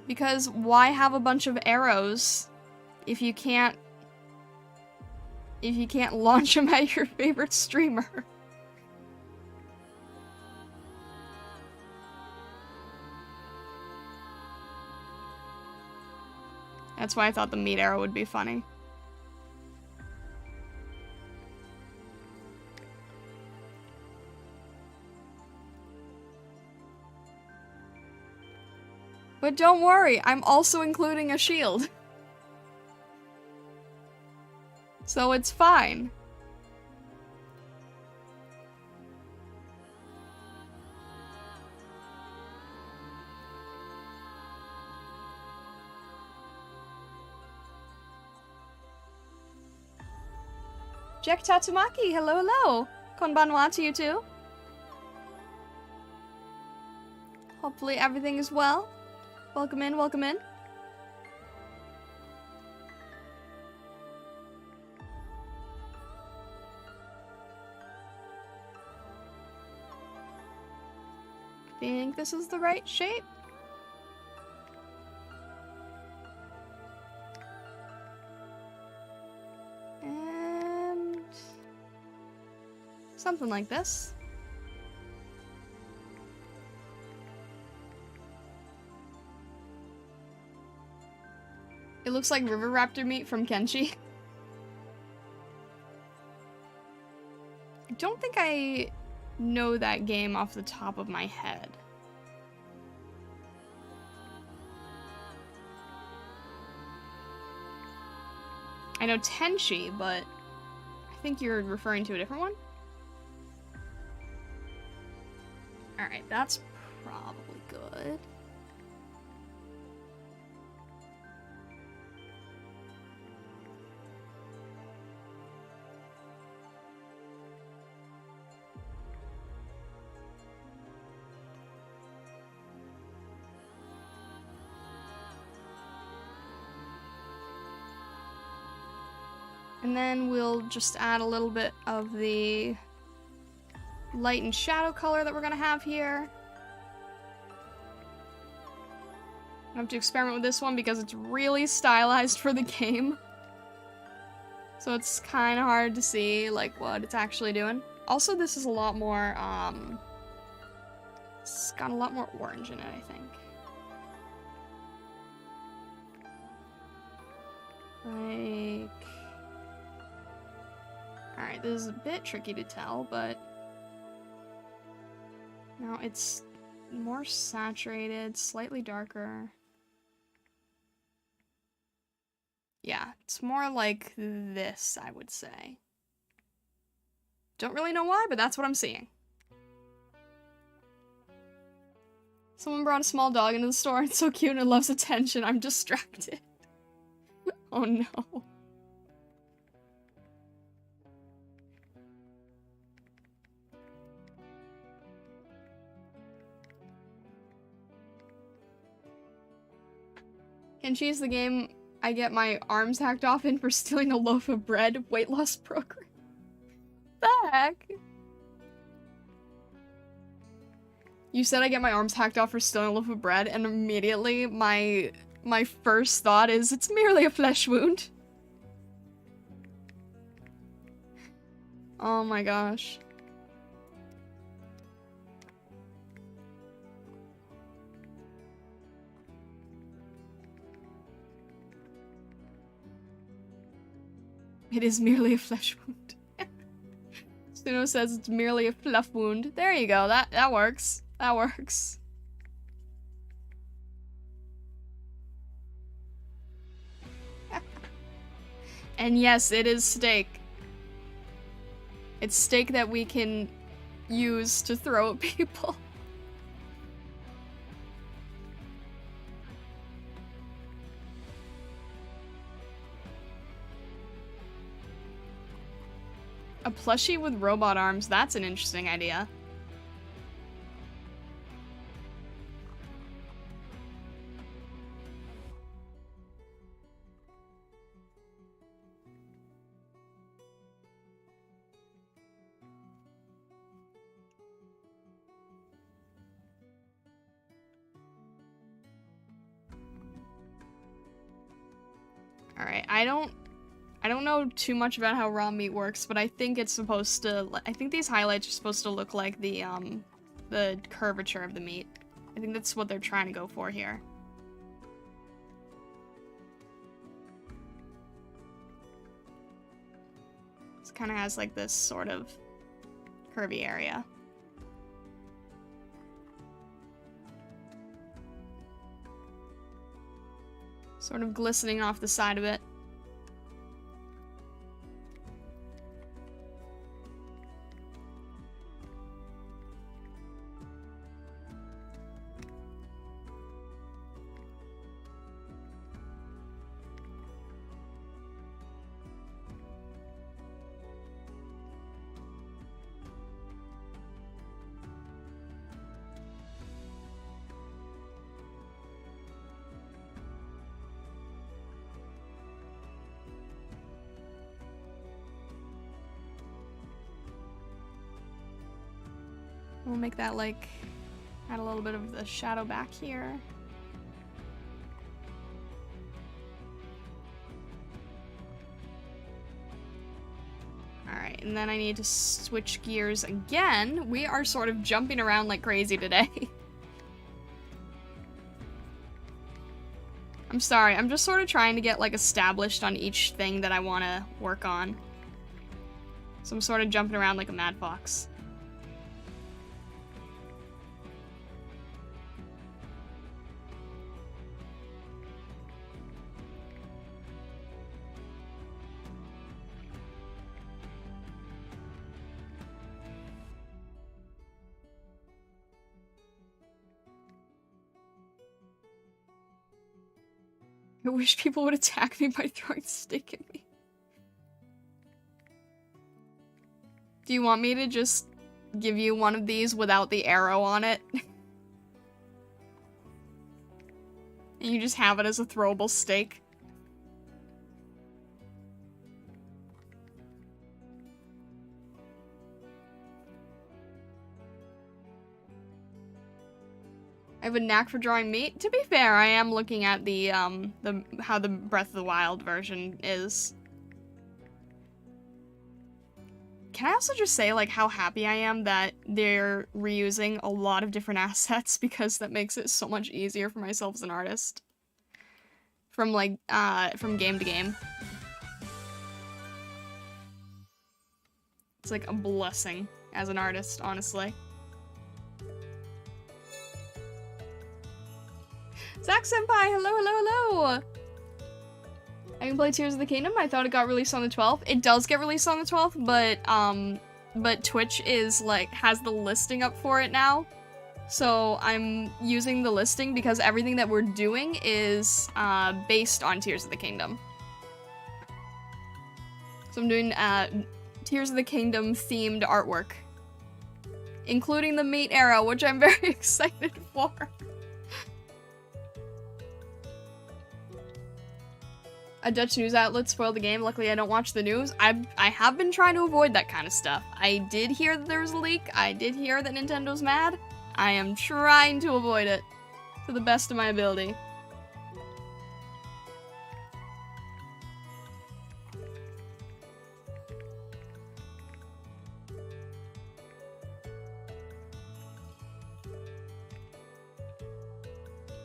Because why have a bunch of arrows if you can't launch them at your favorite streamer? That's why I thought the meat arrow would be funny. But don't worry, I'm also including a shield. So it's fine. Jack Tatsumaki, hello, hello. Konbanwa to you too. Hopefully everything is well. Welcome in, welcome in. Think this is the right shape? And something like this. It looks like river raptor meat from Kenshi. I don't think I know that game off the top of my head. I know Tenchi, but I think you're referring to a different one. Alright, that's probably good. And then we'll just add a little bit of the light and shadow color that we're gonna have here. I have to experiment with this one because it's really stylized for the game. So it's kind of hard to see, like, what it's actually doing. Also, this is a lot more, it's got a lot more orange in it, I think. Like... Alright, this is a bit tricky to tell, but... No, it's more saturated, slightly darker. Yeah, it's more like this, I would say. Don't really know why, but that's what I'm seeing. Someone brought a small dog into the store. It's so cute and it loves attention. I'm distracted. Oh no. Kenshi is the game I get my arms hacked off in for stealing a loaf of bread. Weight loss program. The heck? You said I get my arms hacked off for stealing a loaf of bread, and immediately my first thought is it's merely a flesh wound. Oh my gosh. It is merely a flesh wound. Suno says it's merely a fluff wound. There you go. That works. That works. And yes, it is steak. It's steak that we can use to throw at people. A plushie with robot arms, that's an interesting idea. Alright, I don't know too much about how raw meat works, but I think it's supposed to, I think these highlights are supposed to look like the curvature of the meat. I think that's what they're trying to go for here. It kind of has like this sort of curvy area. Sort of glistening off the side of it. We'll make that like, add a little bit of the shadow back here. Alright, and then I need to switch gears again. We are sort of jumping around like crazy today. I'm sorry, I'm just sort of trying to get like established on each thing that I want to work on. So I'm sort of jumping around like a mad fox. I wish people would attack me by throwing stick at me. Do you want me to just give you one of these without the arrow on it? And you just have it as a throwable stake? I have a knack for drawing meat. To be fair, I am looking at the how the Breath of the Wild version is. Can I also just say, like, how happy I am that they're reusing a lot of different assets, because that makes it so much easier for myself as an artist. From, like, from game to game. It's, like, a blessing as an artist, honestly. Zach Senpai, hello, hello, hello! I can play Tears of the Kingdom. I thought it got released on the 12th. It does get released on the 12th, but Twitch is, like, has the listing up for it now. So I'm using the listing because everything that we're doing is, based on Tears of the Kingdom. So I'm doing, Tears of the Kingdom themed artwork. Including the meat era, which I'm very excited for. A Dutch news outlet spoiled the game. Luckily, I don't watch the news. I have been trying to avoid that kind of stuff. I did hear that there was a leak. I did hear that Nintendo's mad. I am trying to avoid it to the best of my ability.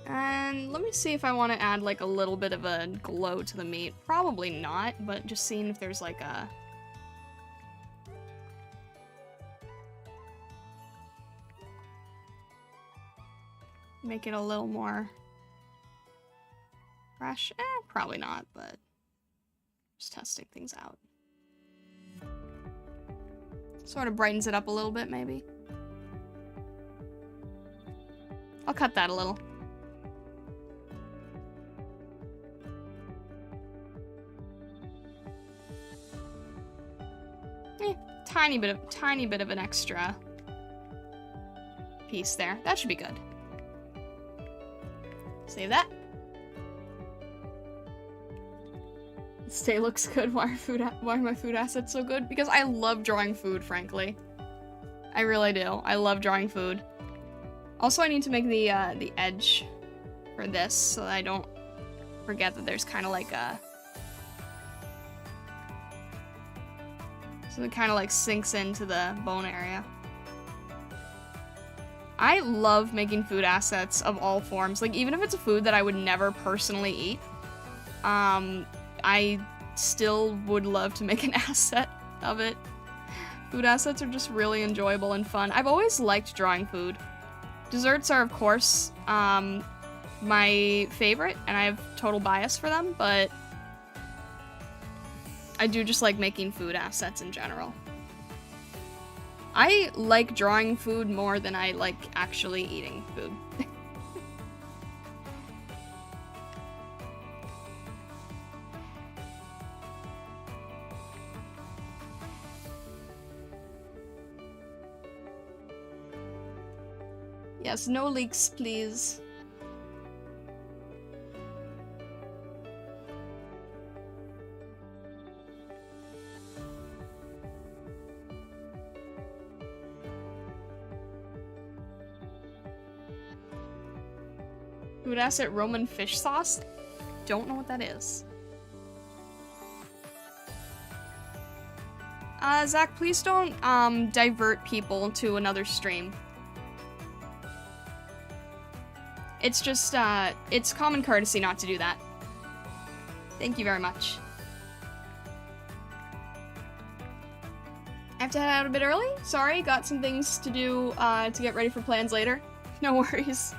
And let me see if I want to add, like, a little bit of a glow to the meat. Probably not, but just seeing if there's, like, a... Make it a little more fresh. Probably not, but just testing things out. Sort of brightens it up a little bit, maybe. I'll cut that a little. Tiny bit of an extra piece there. That should be good. Save that. Stay looks good. Why are my food assets so good? Because I love drawing food, frankly. I really do. I love drawing food. Also, I need to make the edge for this so that I don't forget that there's kind of like a... So it kind of like sinks into the bone area. I love making food assets of all forms. Like, even if it's a food that I would never personally eat, I still would love to make an asset of it. Food assets are just really enjoyable and fun. I've always liked drawing food. Desserts are, of course, my favorite, and I have total bias for them, but I do just like making food assets in general. I like drawing food more than I like actually eating food. Yes, no leaks, please. Food asset Roman fish sauce? Don't know what that is. Zach, please don't, divert people to another stream. It's just, it's common courtesy not to do that. Thank you very much. I have to head out a bit early. Sorry, got some things to do, to get ready for plans later. No worries.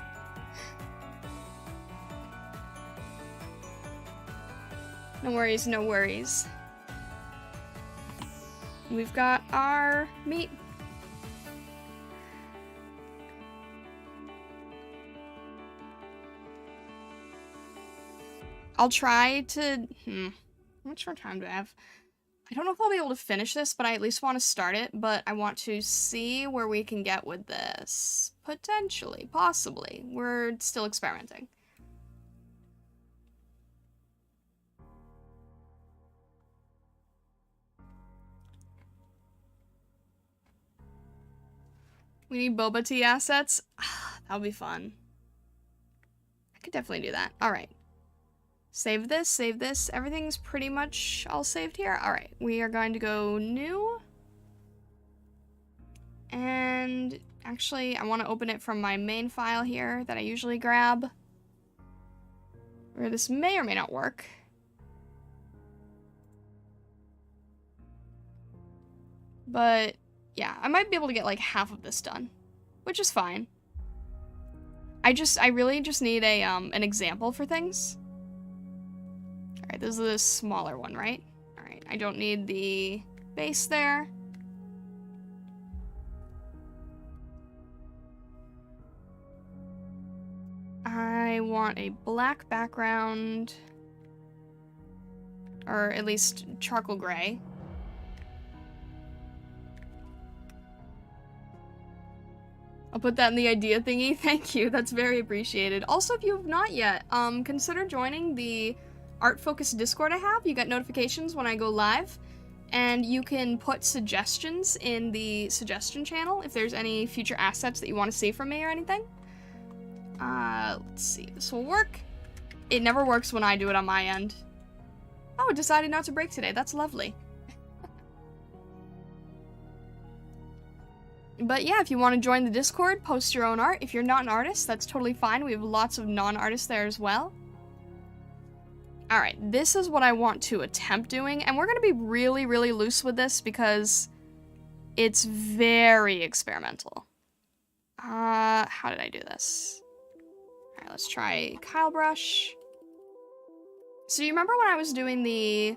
No worries, no worries. We've got our meat. I'll try to... How much more time do I have? I don't know if I'll be able to finish this, but I at least want to start it. But I want to see where we can get with this. Potentially. Possibly. We're still experimenting. We need boba tea assets. That would be fun. could definitely do that. All right. Save this, save this. Everything's pretty much all saved here. All right, we are going to go new. And actually, I want to open it from my main file here that I usually grab. Or this may or may not work. But yeah, I might be able to get like half of this done, which is fine. I really just need a an example for things. All right, this is the smaller one, right? All right, I don't need the base there. I want a black background, or at least charcoal gray. I'll put that in the idea thingy. Thank you. That's very appreciated. Also, if you have not yet, consider joining the art focused Discord I have. You get notifications when I go live, and you can put suggestions in the suggestion channel if there's any future assets that you want to see from me or anything. Let's see. This will work. It never works when I do it on my end. Oh, it decided not to break today. That's lovely. But yeah, if you want to join the Discord, post your own art. If you're not an artist, that's totally fine. We have lots of non-artists there as well. Alright, this is what I want to attempt doing, and we're going to be really, really loose with this because it's very experimental. How did I do this? Alright, let's try Kyle Brush. So you remember when I was doing the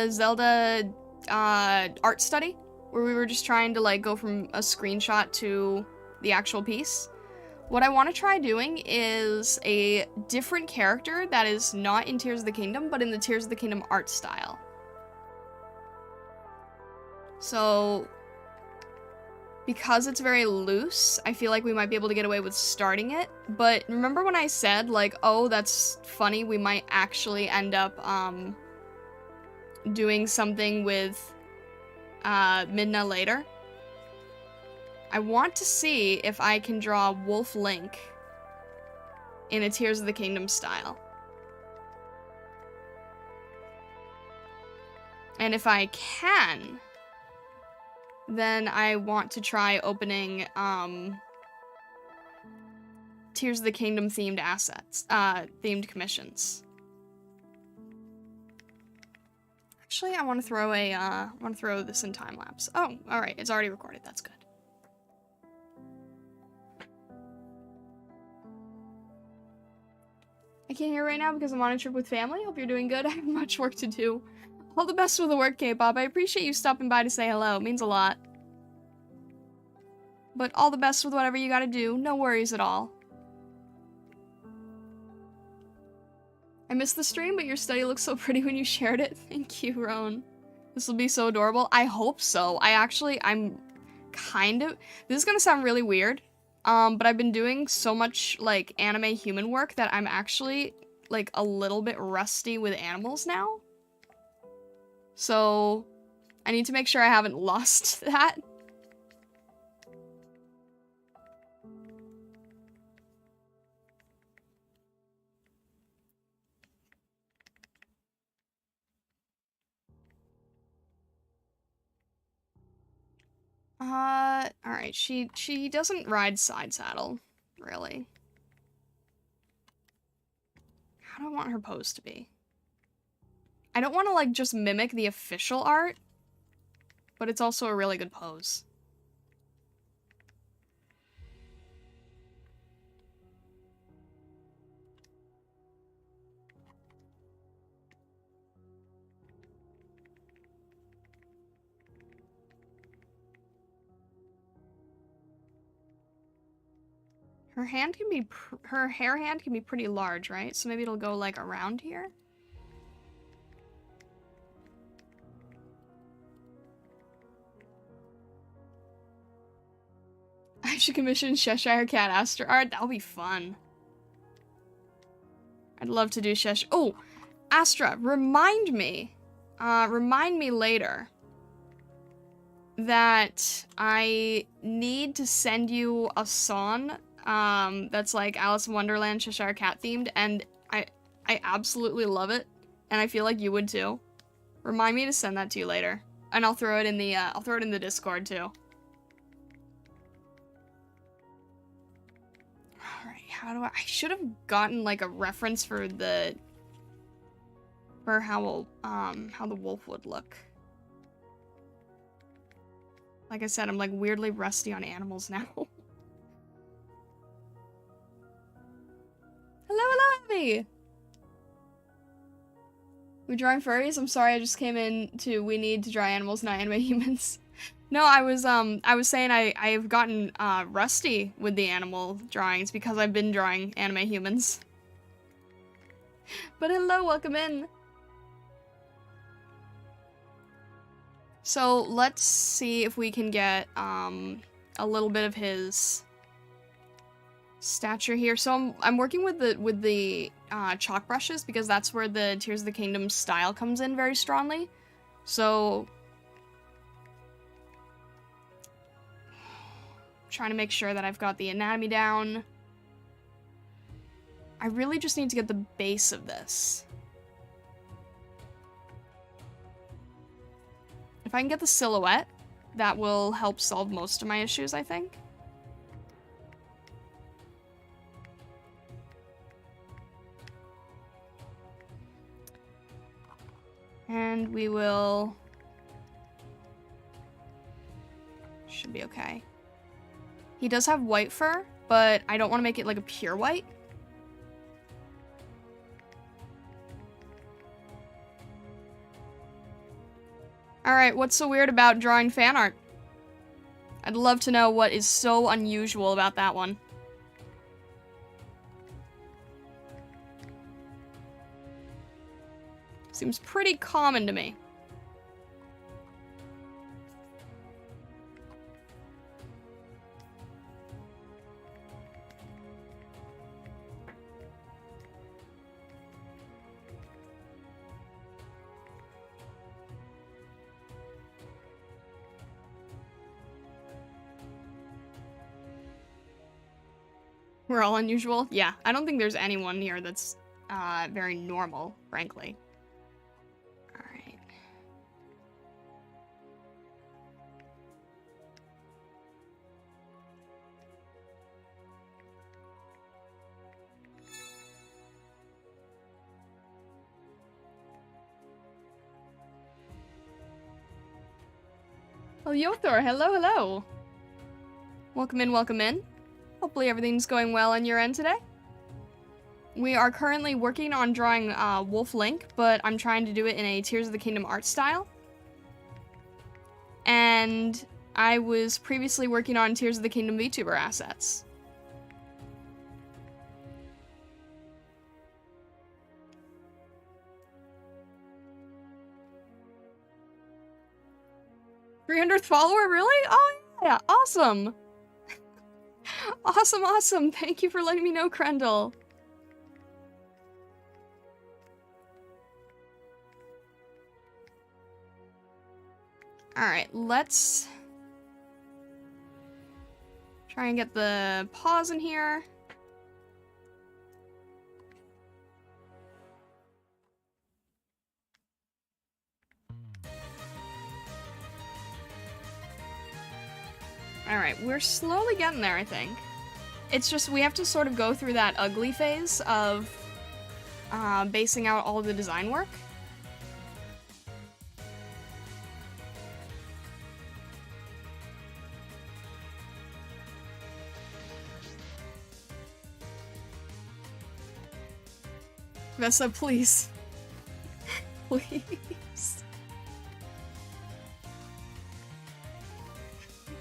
Zelda art study, where we were just trying to like go from a screenshot to the actual piece? What I want to try doing is a different character that is not in Tears of the Kingdom, but in the Tears of the Kingdom art style. So, because it's very loose, I feel like we might be able to get away with starting it. But remember when I said, like, oh, that's funny, we might actually end up, doing something with Midna later? I want to see if I can draw Wolf Link in a Tears of the Kingdom style. And if I can, then I want to try opening Tears of the Kingdom themed assets, themed commissions. Actually, I want to throw this in time lapse. Oh, all right, it's already recorded. That's good. I can't hear right now because I'm on a trip with family. Hope you're doing good. I have much work to do. All the best with the work, K-pop. I appreciate you stopping by to say hello. It means a lot. But all the best with whatever you gotta do. No worries at all. I missed the stream, but your study looked so pretty when you shared it. Thank you, Roan. This will be so adorable. I hope so. I'm kind of... This is gonna sound really weird. But I've been doing so much, like, anime human work that I'm actually, like, a little bit rusty with animals now. So, I need to make sure I haven't lost that. Alright, she doesn't ride side saddle, really. How do I want her pose to be? I don't want to, like, just mimic the official art, but it's also a really good pose. Her hand can be, her hair hand can be pretty large, right? So maybe it'll go, like, around here? I should commission Cheshire Cat Astra art. That'll be fun. I'd love to do Cheshire. Oh, Astra, remind me. Remind me later. that I need to send you a song that's like Alice in Wonderland Cheshire Cat themed, and I absolutely love it, and I feel like you would too. Remind me to send that to you later, and I'll throw it in the Discord too. All right, how do I should have gotten like a reference for how the wolf would look. Like I said, I'm like weirdly rusty on animals now. Hello, Abby! We drawing furries? I'm sorry, I just came in to we need to draw animals, not anime humans. No, I was saying I've gotten rusty with the animal drawings because I've been drawing anime humans. But hello, welcome in. So let's see if we can get a little bit of his stature here. So I'm working with the chalk brushes because that's where the Tears of the Kingdom style comes in very strongly. So I'm trying to make sure that I've got the anatomy down. I really just need to get the base of this. If I can get the silhouette, that will help solve most of my issues, I think. And we will... should be okay. He does have white fur, but I don't want to make it like a pure white. Alright, what's so weird about drawing fan art? I'd love to know what is so unusual about that one. Seems pretty common to me. We're all unusual? Yeah, I don't think there's anyone here that's very normal, frankly. Alright. Oh, Yothor, hello, hello. Welcome in, welcome in. Hopefully everything's going well on your end today. We are currently working on drawing Wolf Link, but I'm trying to do it in a Tears of the Kingdom art style. And I was previously working on Tears of the Kingdom Vtuber Assets. $300th follower, really? Oh yeah, awesome! Awesome, awesome. Thank you for letting me know, Krendel. Alright, let's try and get the paws in here. Alright, we're slowly getting there, I think. It's just, we have to sort of go through that ugly phase of basing out all of the design work. Vessa, please. Please.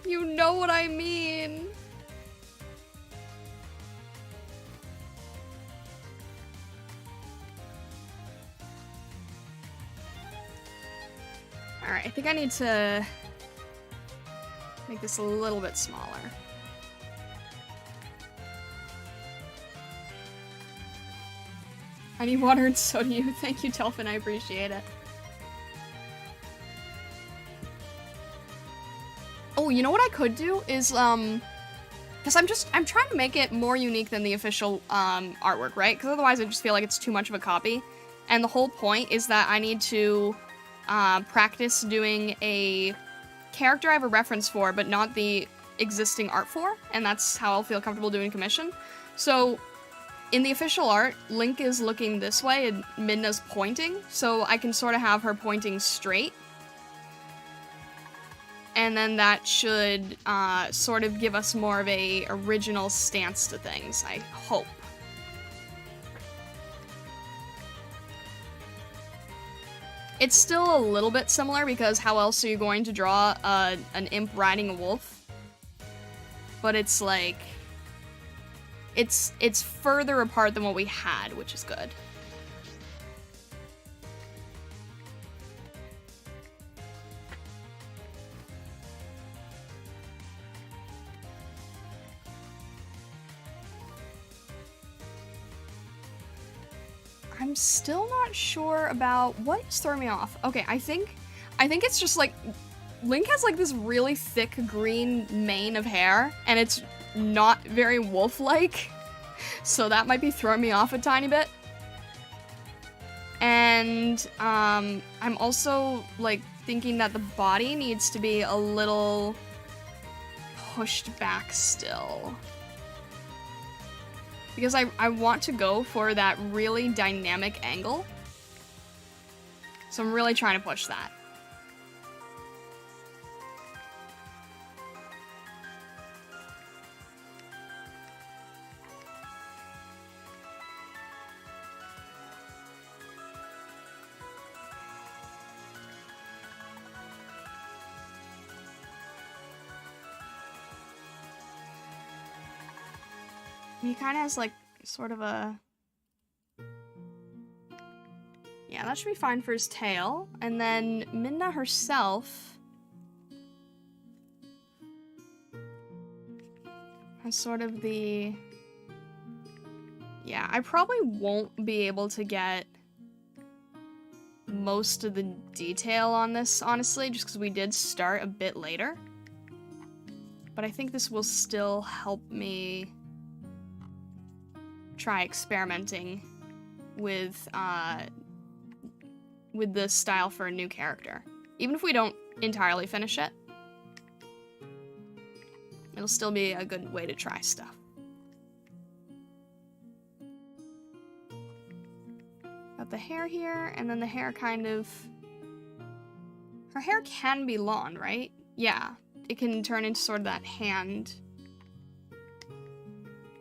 You know what I mean. Alright, I think I need to make this a little bit smaller. I need water and so do you. Thank you, Telfin, I appreciate it. Oh, you know what I could do is, because I'm trying to make it more unique than the official, artwork, right? Because otherwise I just feel like it's too much of a copy. And the whole point is that I need to, practice doing a character I have a reference for, but not the existing art for, and that's how I'll feel comfortable doing commission. So, in the official art, Link is looking this way and Midna's pointing, so I can sort of have her pointing straight. And then that should sort of give us more of a original stance to things, I hope. It's still a little bit similar because how else are you going to draw an imp riding a wolf? But it's like, it's further apart than what we had, which is good. I'm still not sure about what's throwing me off. Okay, I think it's just like Link has like this really thick green mane of hair, and it's not very wolf-like, so that might be throwing me off a tiny bit. And I'm also like thinking that the body needs to be a little pushed back still. Because I want to go for that really dynamic angle. So I'm really trying to push that. He kind of has, like, sort of a... Yeah, that should be fine for his tail. And then Midna herself has sort of the... Yeah, I probably won't be able to get most of the detail on this, honestly, just because we did start a bit later. But I think this will still help me try experimenting with the style for a new character. Even if we don't entirely finish it, it'll still be a good way to try stuff. Got the hair here, and then the hair kind of... Her hair can be long, right? Yeah, it can turn into sort of that hand.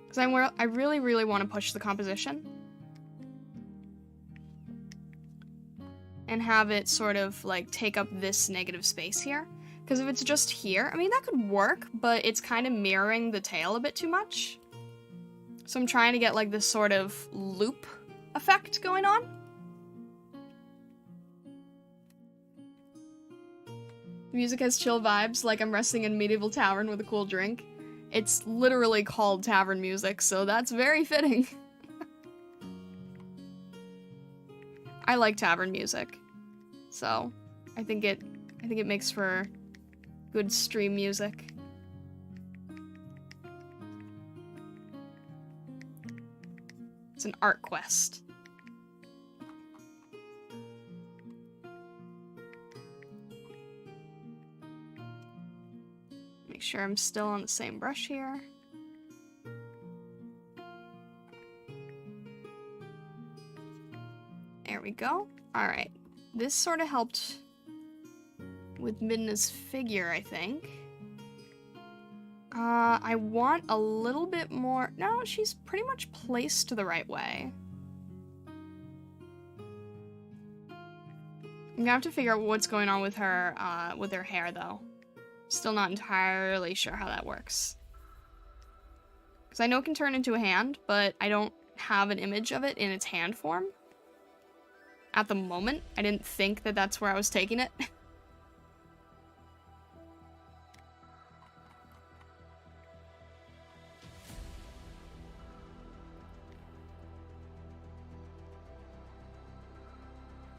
Because I really, really want to push the composition. And have it sort of, like, take up this negative space here. Because if it's just here, I mean, that could work, but it's kind of mirroring the tail a bit too much. So I'm trying to get, like, this sort of loop effect going on. The music has chill vibes, like I'm resting in a medieval tavern with a cool drink. It's literally called tavern music, so that's very fitting. I like tavern music, so I think it makes for good stream music. It's an art quest. Make sure I'm still on the same brush here. There we go. Alright. This sort of helped with Midna's figure, I think. I want a little bit more... No, she's pretty much placed the right way. I'm gonna have to figure out what's going on with her hair, though. Still not entirely sure how that works. Because I know it can turn into a hand, but I don't have an image of it in its hand form. At the moment, I didn't think that that's where I was taking it.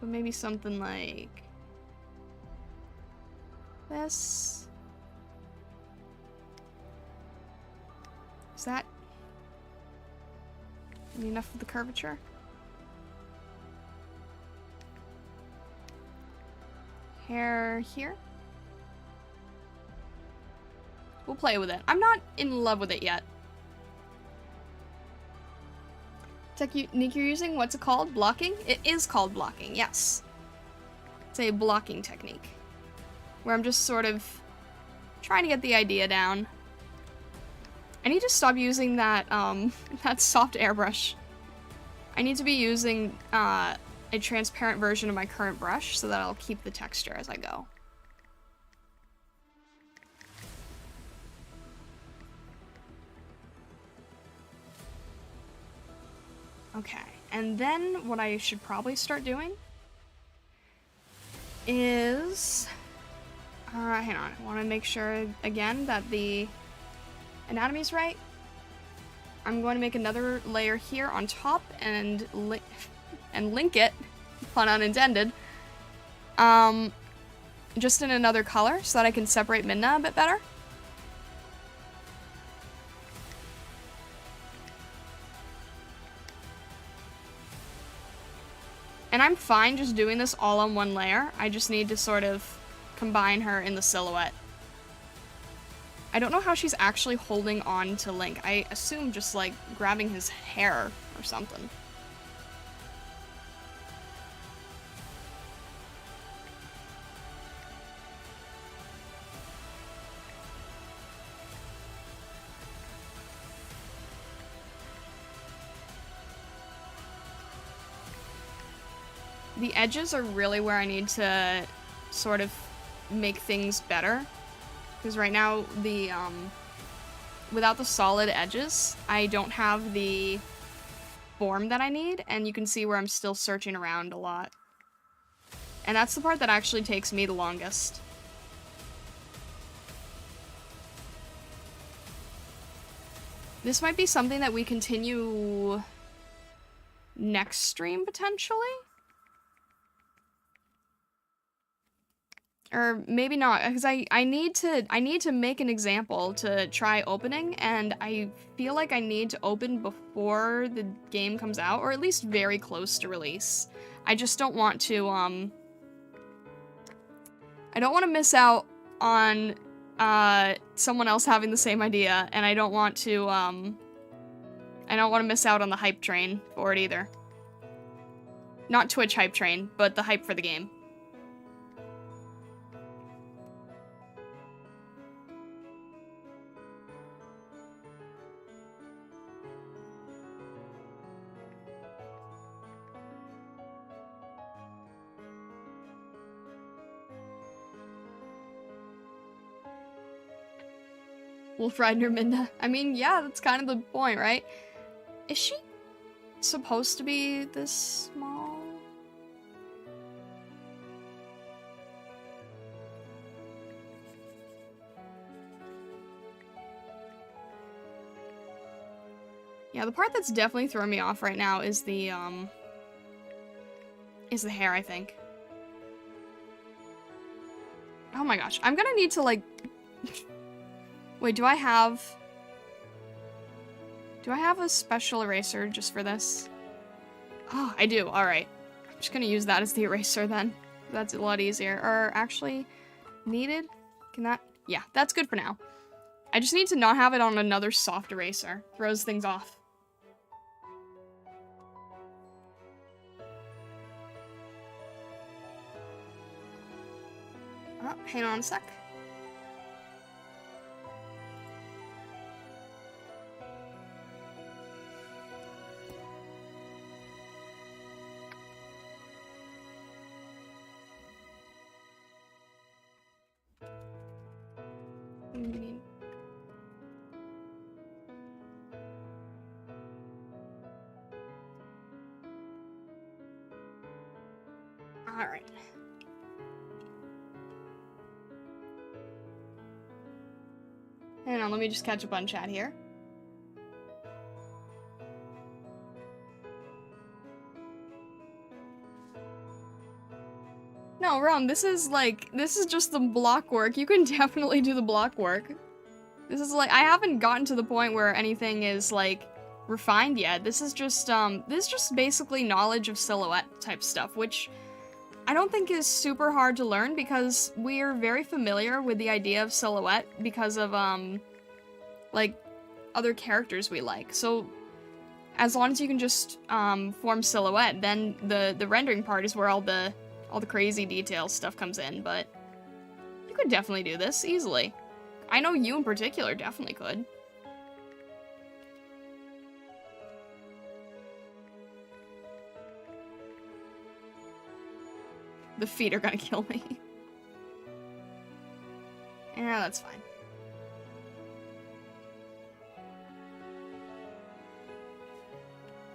But maybe something like this. that enough of the curvature? Hair here. We'll play with it. I'm not in love with it yet. Technique you're using, what's it called? Blocking? It is called blocking, yes. It's a blocking technique. Where I'm just sort of trying to get the idea down. I need to stop using that, that soft airbrush. I need to be using, a transparent version of my current brush so that I'll keep the texture as I go. Okay, and then what I should probably start doing is... hang on, I want to make sure, again, that the anatomy's right. I'm going to make another layer here on top and link it, pun unintended, just in another color so that I can separate Midna a bit better. And I'm fine just doing this all on one layer. I just need to sort of combine her in the silhouette. I don't know how she's actually holding on to Link. I assume just like grabbing his hair or something. The edges are really where I need to sort of make things better. Because right now, the, without the solid edges, I don't have the form that I need, and you can see where I'm still searching around a lot. And that's the part that actually takes me the longest. This might be something that we continue next stream, potentially? Or maybe not, because I need to make an example to try opening, and I feel like I need to open before the game comes out, or at least very close to release. I just don't want to, I don't want to miss out on, someone else having the same idea, and I don't want to miss out on the hype train for it either. Not Twitch hype train, but the hype for the game. Wolf Rider Midna. I mean, yeah, that's kind of the point, right? Is she supposed to be this small? Yeah, the part that's definitely throwing me off right now is the hair, I think. Oh my gosh, I'm gonna need to, like... Wait, do I have a special eraser just for this? Oh, I do, alright. I'm just gonna use that as the eraser then. That's a lot easier. Or actually, needed? Can that? Yeah, that's good for now. I just need to not have it on another soft eraser. Throws things off. Oh, hang on a sec. Alright. Hang on, let me just catch up on chat here. No, Ron, this is just the block work. You can definitely do the block work. This is like, I haven't gotten to the point where anything is like refined yet. This is just basically knowledge of silhouette type stuff, which I don't think is super hard to learn because we're very familiar with the idea of silhouette because of, like, other characters we like. So, as long as you can just, form silhouette, then the rendering part is where all the crazy detail stuff comes in, but you could definitely do this easily. I know you in particular definitely could. The feet are gonna kill me. Yeah, that's fine.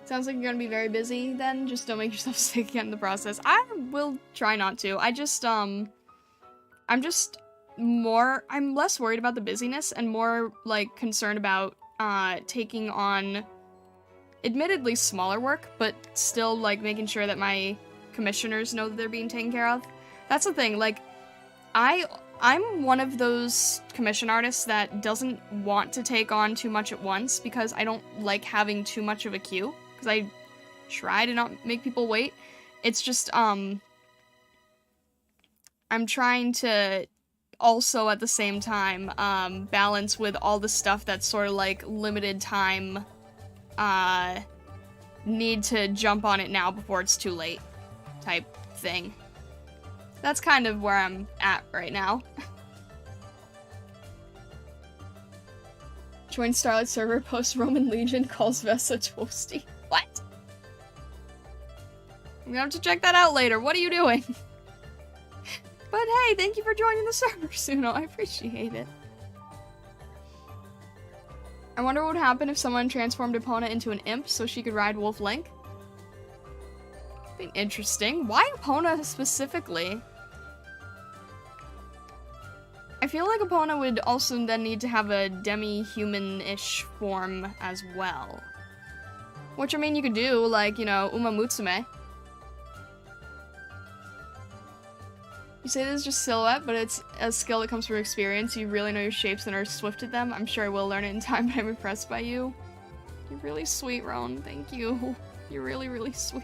Sounds like you're gonna be very busy then. Just don't make yourself sick again in the process. I will try not to. I'm less worried about the busyness and more, like, concerned about, taking on admittedly smaller work, but still, like, making sure that my commissioners know that they're being taken care of. That's the thing, like, I'm one of those commission artists that doesn't want to take on too much at once because I don't like having too much of a queue, because I try to not make people wait. It's just, I'm trying to also at the same time, balance with all the stuff that's sort of like limited time, need to jump on it now before it's too late type thing. That's kind of where I'm at right now. Join Starlight server, post Roman Legion, calls Vesa toasty. What? I'm gonna have to check that out later. What are you doing? But hey, thank you for joining the server, Suno. I appreciate it. I wonder what would happen if someone transformed Epona into an imp so she could ride Wolf Link. Be interesting. Why Epona specifically? I feel like Epona would also then need to have a demi-human-ish form as well. Which, I mean, you could do, like, you know, Uma Musume. You say this is just silhouette, but it's a skill that comes from experience. You really know your shapes and are swift at them. I'm sure I will learn it in time, but I'm impressed by you. You're really sweet, Roan. Thank you. You're really, really sweet.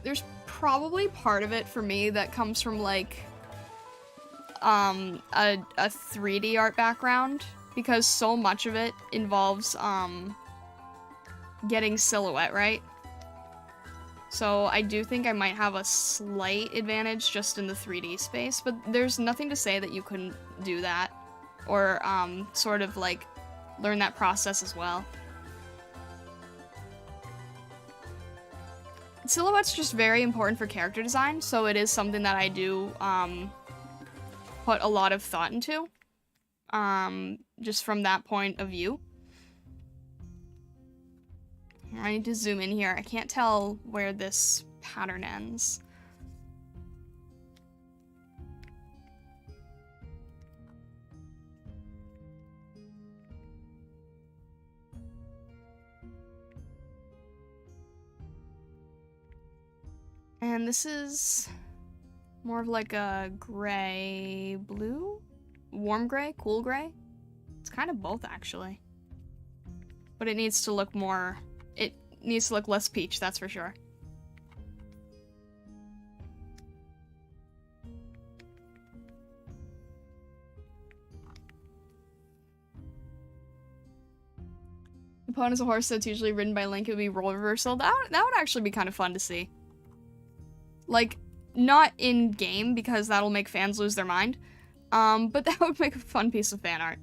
There's probably part of it for me that comes from, like, a 3D art background, because so much of it involves, getting silhouette right. So I do think I might have a slight advantage just in the 3D space, but there's nothing to say that you couldn't do that, or, sort of, like, learn that process as well. Silhouette's just very important for character design, so it is something that I do, put a lot of thought into, just from that point of view. I need to zoom in here. I can't tell where this pattern ends. And this is more of like a gray blue? Warm gray? Cool gray? It's kind of both, actually. But it needs to look more... It needs to look less peach, that's for sure. Epona's a horse that's usually ridden by Link. It would be role reversal. That would actually be kind of fun to see. Like, not in-game, because that'll make fans lose their mind. But that would make a fun piece of fan art.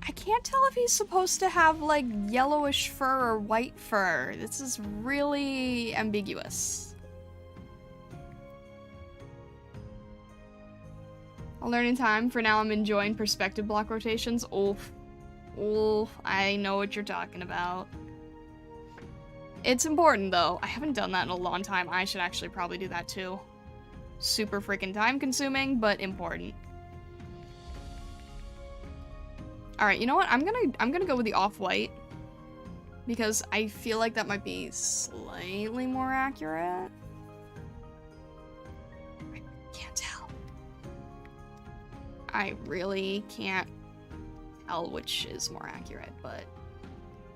I can't tell if he's supposed to have, like, yellowish fur or white fur. This is really ambiguous. I'll learn in time. For now, I'm enjoying perspective block rotations. Oof. Oof. I know what you're talking about. It's important, though. I haven't done that in a long time. I should actually probably do that, too. super freaking time consuming, but important. Alright, you know what? I'm gonna go with the off-white. Because I feel like that might be slightly more accurate. I can't tell. I really can't tell which is more accurate, but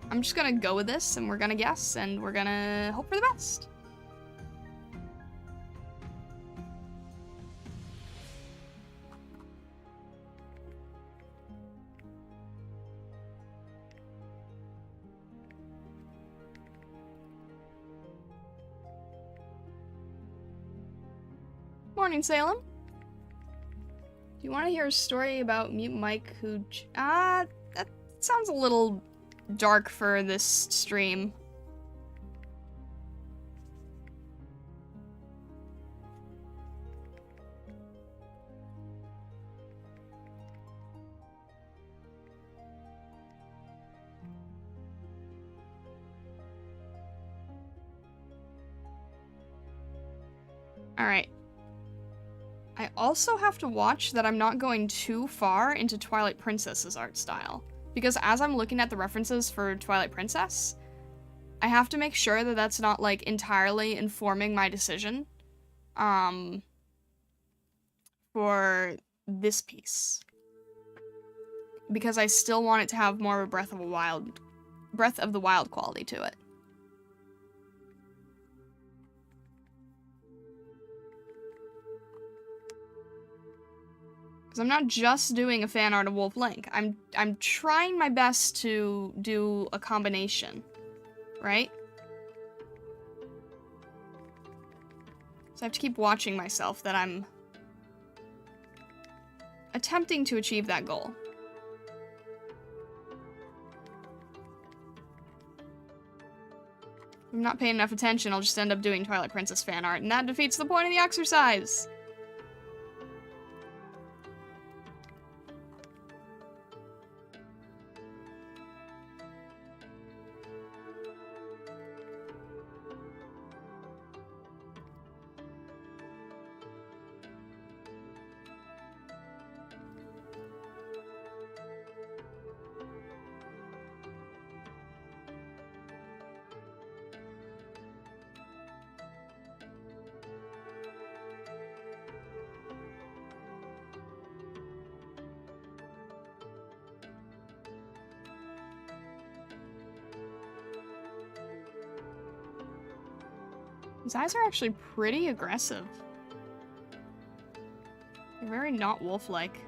I'm just gonna go with this, and we're gonna guess, and we're gonna hope for the best. Morning, Salem. Do you want to hear a story about Mute Mike who... that sounds a little dark for this stream. Alright. I also have to watch that I'm not going too far into Twilight Princess's art style. Because as I'm looking at the references for Twilight Princess, I have to make sure that that's not, like, entirely informing my decision, for this piece. Because I still want it to have more of a Breath of the Wild quality to it. Because I'm not just doing a fan art of Wolf Link. I'm trying my best to do a combination, right? So I have to keep watching myself that I'm attempting to achieve that goal. If I'm not paying enough attention, I'll just end up doing Twilight Princess fan art, and that defeats the point of the exercise! His eyes are actually pretty aggressive. They're very not wolf-like.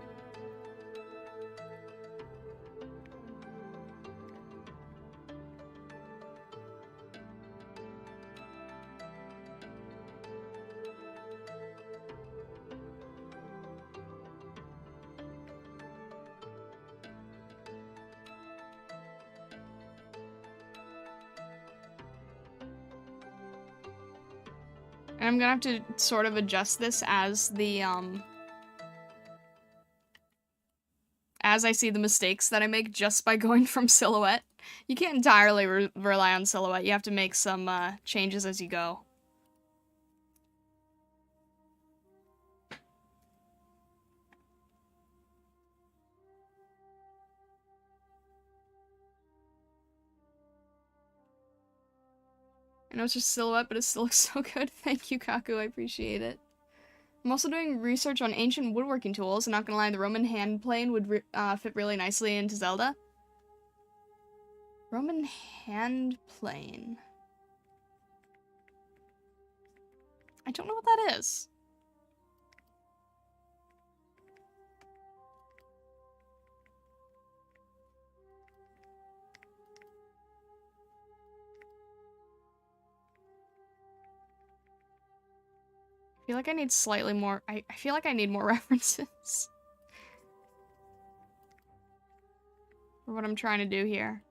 And I'm gonna have to sort of adjust this as the, as I see the mistakes that I make just by going from silhouette. You can't entirely rely on silhouette. You have to make some, changes as you go. I know it's just silhouette, but it still looks so good. Thank you, Kaku. I appreciate it. I'm also doing research on ancient woodworking tools, and not gonna lie, the Roman hand plane would fit really nicely into Zelda. Roman hand plane. I don't know what that is. I feel like I need slightly more. I feel like I need more references for what I'm trying to do here.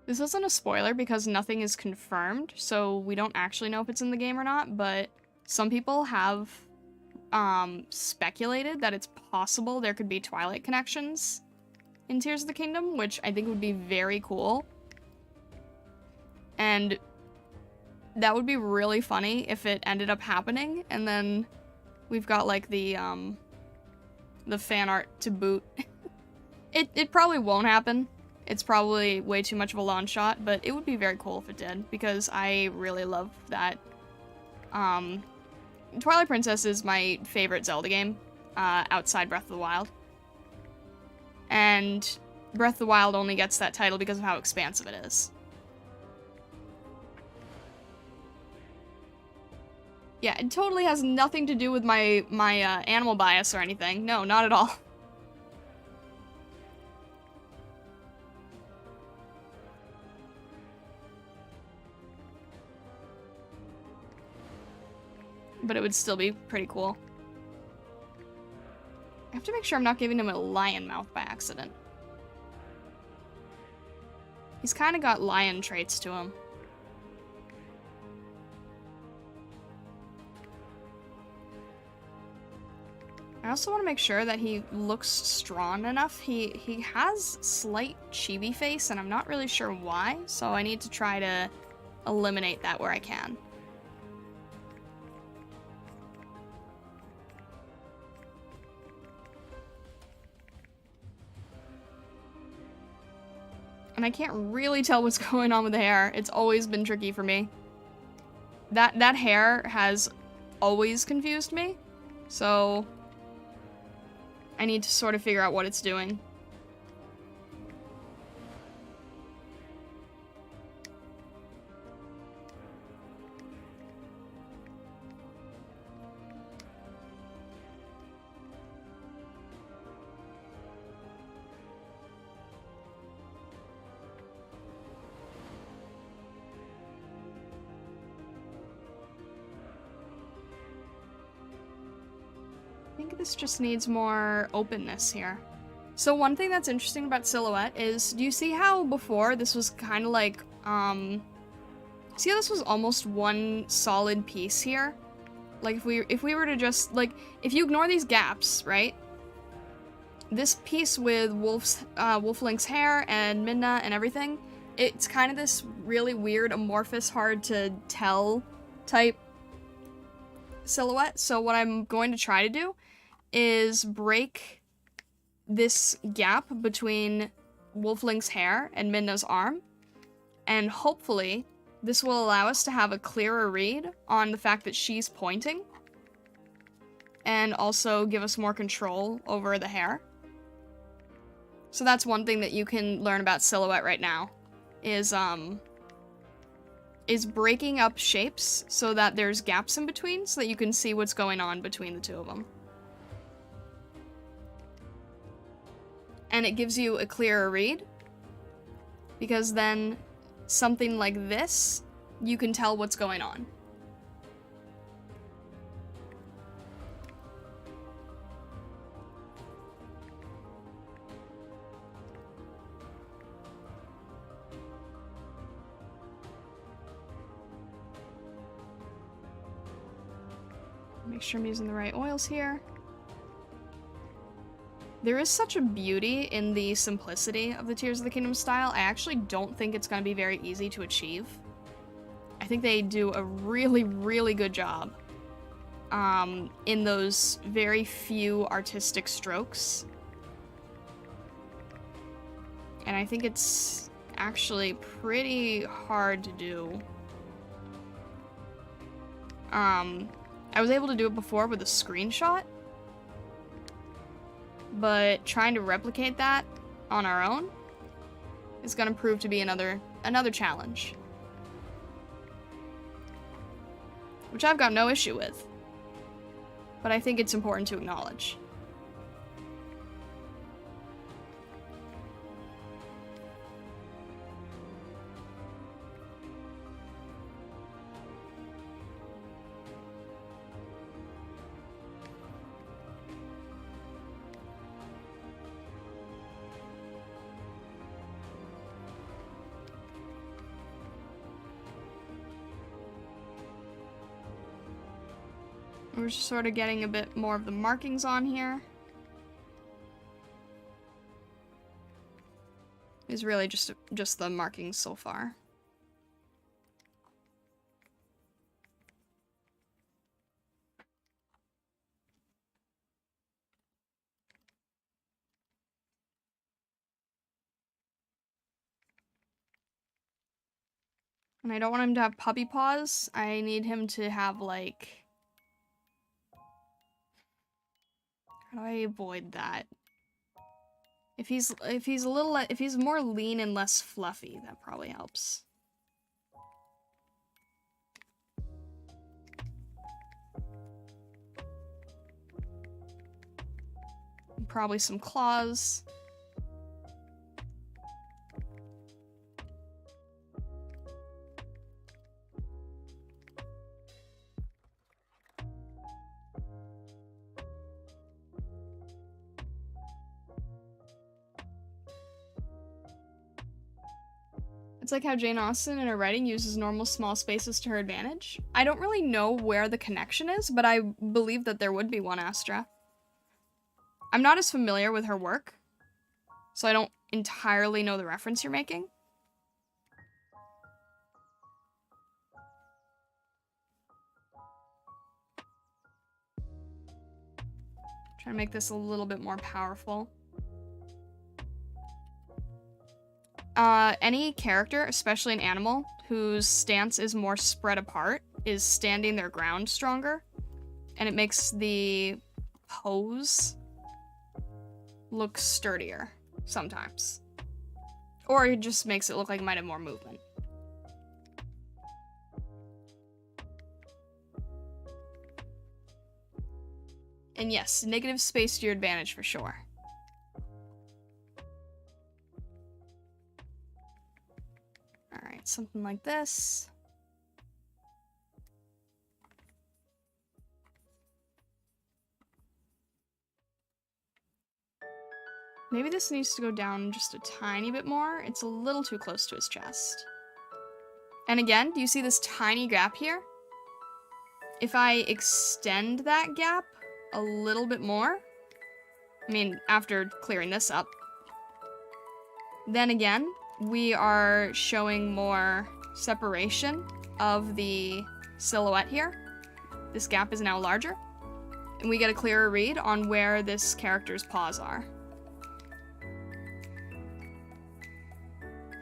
This isn't a spoiler because nothing is confirmed, so we don't actually know if it's in the game or not, but some people have speculated that it's possible there could be Twilight connections in Tears of the Kingdom, which I think would be very cool. And that would be really funny if it ended up happening, and then we've got, like, the fan art to boot. It probably won't happen. It's probably way too much of a long shot, but it would be very cool if it did, because I really love that. Twilight Princess is my favorite Zelda game, outside Breath of the Wild. And Breath of the Wild only gets that title because of how expansive it is. Yeah, it totally has nothing to do with my animal bias or anything. No, not at all. But it would still be pretty cool. I have to make sure I'm not giving him a lion mouth by accident. He's kind of got lion traits to him. I also want to make sure that he looks strong enough. He has slight chibi face, and I'm not really sure why, so I need to try to eliminate that where I can. And I can't really tell what's going on with the hair. It's always been tricky for me. That hair has always confused me, so I need to sort of figure out what it's doing. I think this just needs more openness here. So one thing that's interesting about Silhouette is, do you see how before this was kind of like, see how this was almost one solid piece here? Like if we were to just, like, if you ignore these gaps, right? This piece with Wolflink's hair and Midna and everything, it's kind of this really weird, amorphous, hard to tell type silhouette. So what I'm going to try to do is break this gap between Wolflink's hair and Midna's arm, and hopefully this will allow us to have a clearer read on the fact that she's pointing, and also give us more control over the hair. So that's one thing that you can learn about Silhouette right now, is breaking up shapes so that there's gaps in between, so that you can see what's going on between the two of them. And it gives you a clearer read, because then something like this, you can tell what's going on. Make sure I'm using the right oils here. There is such a beauty in the simplicity of the Tears of the Kingdom style. I actually don't think it's going to be very easy to achieve. I think they do a really, really good job in those very few artistic strokes. And I think it's actually pretty hard to do. I was able to do it before with a screenshot, but trying to replicate that on our own is going to prove to be another challenge, which I've got no issue with, but I think it's important to acknowledge. We're just sort of getting a bit more of the markings on here. Is really just the markings so far. And I don't want him to have puppy paws. I need him to have, like... How do I avoid that? If he's more lean and less fluffy, that probably helps. And probably some claws. It's like how Jane Austen in her writing uses normal small spaces to her advantage. I don't really know where the connection is, but I believe that there would be one, Astra. I'm not as familiar with her work, so I don't entirely know the reference you're making. Trying to make this a little bit more powerful. Any character, especially an animal, whose stance is more spread apart, is standing their ground stronger. And it makes the pose look sturdier, sometimes. Or it just makes it look like it might have more movement. And yes, negative space to your advantage for sure. Alright, something like this. Maybe this needs to go down just a tiny bit more. It's a little too close to his chest. And again, do you see this tiny gap here? If I extend that gap a little bit more, I mean, after clearing this up, then again, we are showing more separation of the silhouette here. This gap is now larger, and we get a clearer read on where this character's paws are.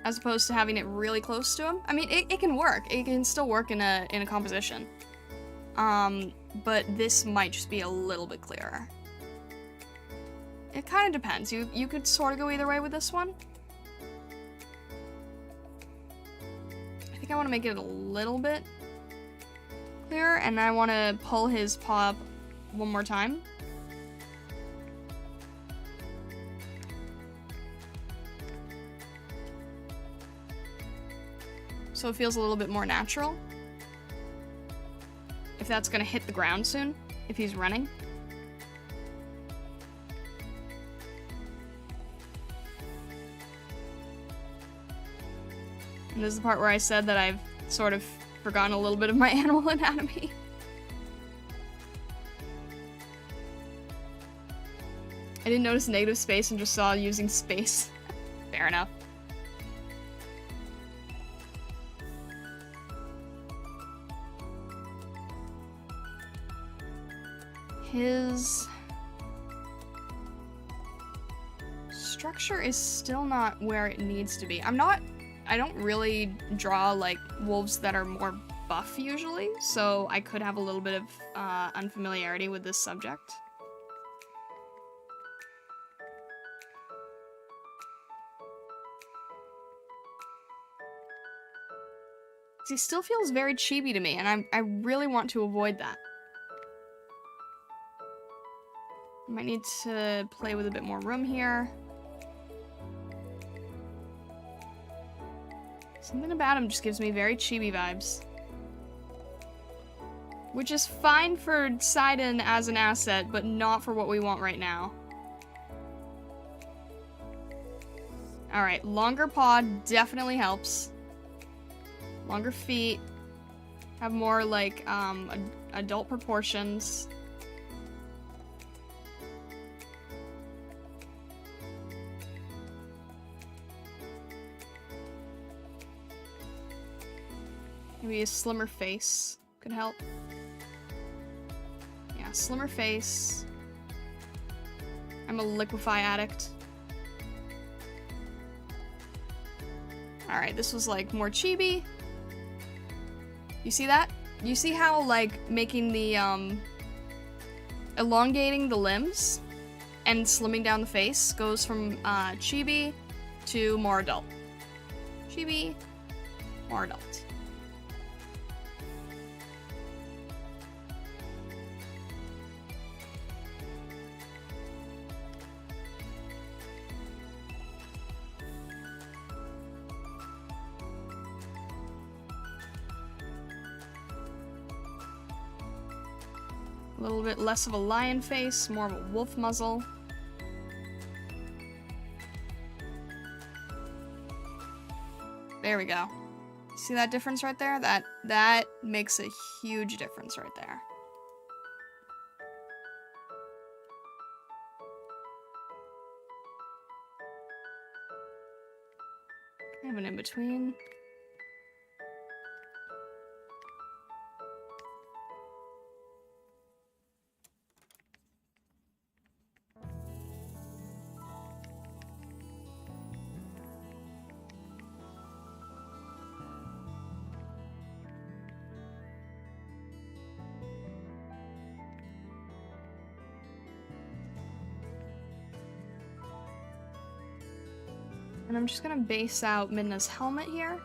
As opposed to having it really close to him. I mean, it can work. It can still work in a composition. But this might just be a little bit clearer. It kind of depends. You could sort of go either way with this one. I think I want to make it a little bit clearer, and I want to pull his paw up one more time. So it feels a little bit more natural. If that's gonna hit the ground soon, if he's running. And this is the part where I said that I've sort of forgotten a little bit of my animal anatomy. I didn't notice negative space and just saw using space. Fair enough. His structure is still not where it needs to be. I don't really draw like wolves that are more buff usually, so I could have a little bit of unfamiliarity with this subject. He still feels very chibi to me, and I really want to avoid that. Might need to play with a bit more room here. Something about him just gives me very chibi vibes. Which is fine for Sidon as an asset, but not for what we want right now. Alright, longer paw definitely helps. Longer feet. Have more like, a adult proportions. Maybe a slimmer face could help. Yeah, slimmer face. I'm a liquefy addict. Alright, this was like more chibi. You see that? You see how like making the elongating the limbs and slimming down the face goes from chibi to more adult. Chibi, more adult. A little bit less of a lion face, more of a wolf muzzle. There we go. See that difference right there? That makes a huge difference right there. I have an in-between. And I'm just gonna base out Midna's helmet here.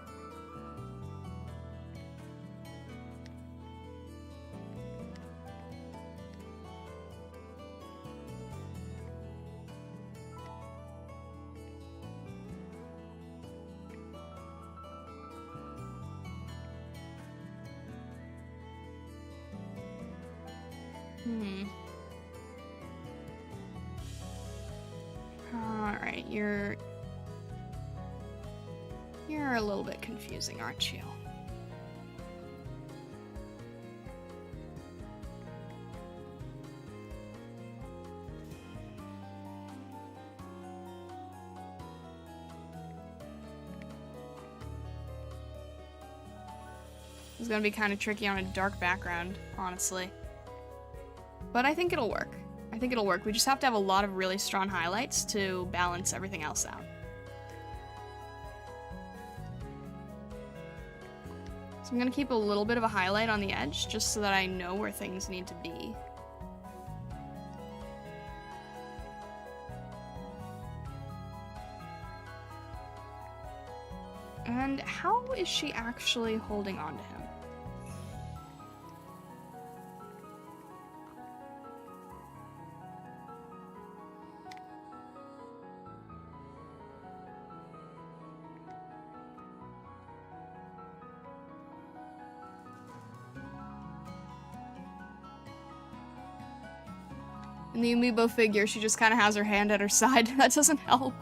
Alright, you're a little bit confusing, aren't you? It's gonna be kind of tricky on a dark background, honestly. But I think it'll work. I think it'll work. We just have to have a lot of really strong highlights to balance everything else out. So I'm gonna keep a little bit of a highlight on the edge, just so that I know where things need to be. And how is she actually holding on to him? In the amiibo figure, she just kind of has her hand at her side. That doesn't help.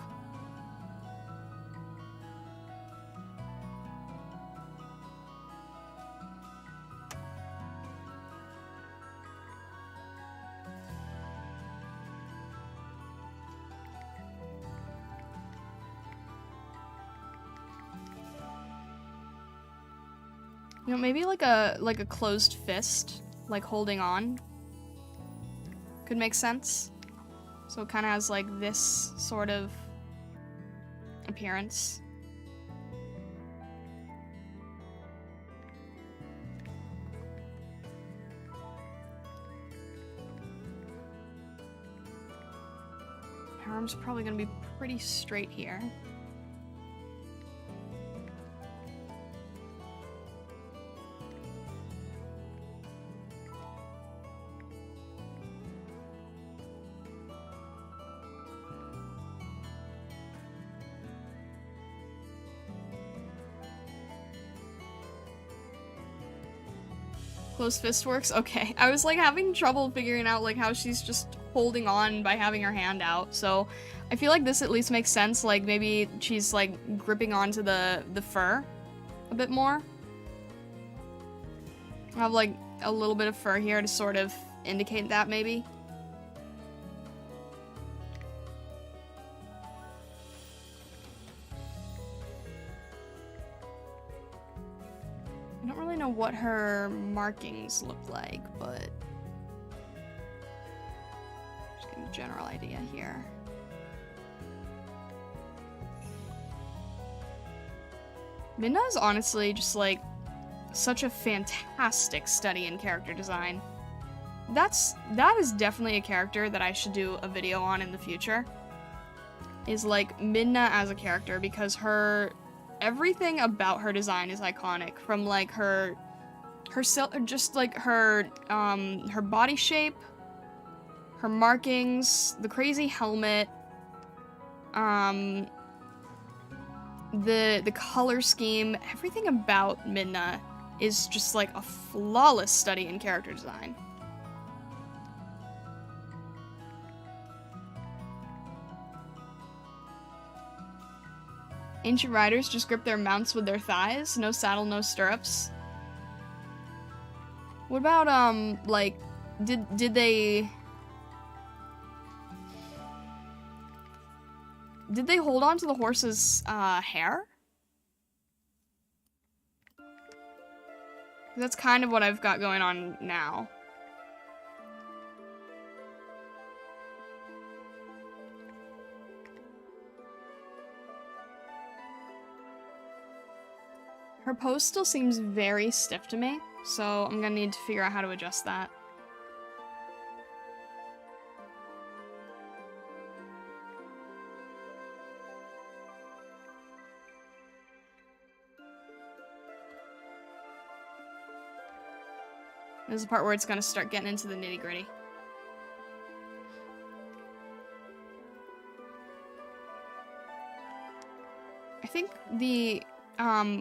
You know, maybe like a closed fist, like holding on, could make sense. So it kind of has like this sort of appearance. Her arm's probably gonna be pretty straight here. Closed fist works? Okay. I was like having trouble figuring out like how she's just holding on by having her hand out. So I feel like this at least makes sense. Like maybe she's like gripping onto the fur a bit more. I have like a little bit of fur here to sort of indicate that, maybe. I don't really know what her markings look like, but just getting a general idea here. Midna is honestly just like such a fantastic study in character design. That is definitely a character that I should do a video on in the future. Is like Midna as a character, because everything about her design is iconic. From like her just like her body shape, her markings, the crazy helmet, the color scheme, everything about Midna is just like a flawless study in character design. Ancient riders just grip their mounts with their thighs, no saddle, no stirrups. What about, like, did they hold on to the horse's, hair? That's kind of what I've got going on now. Her pose still seems very stiff to me, so I'm gonna need to figure out how to adjust that. This is the part where it's gonna start getting into the nitty-gritty. I think the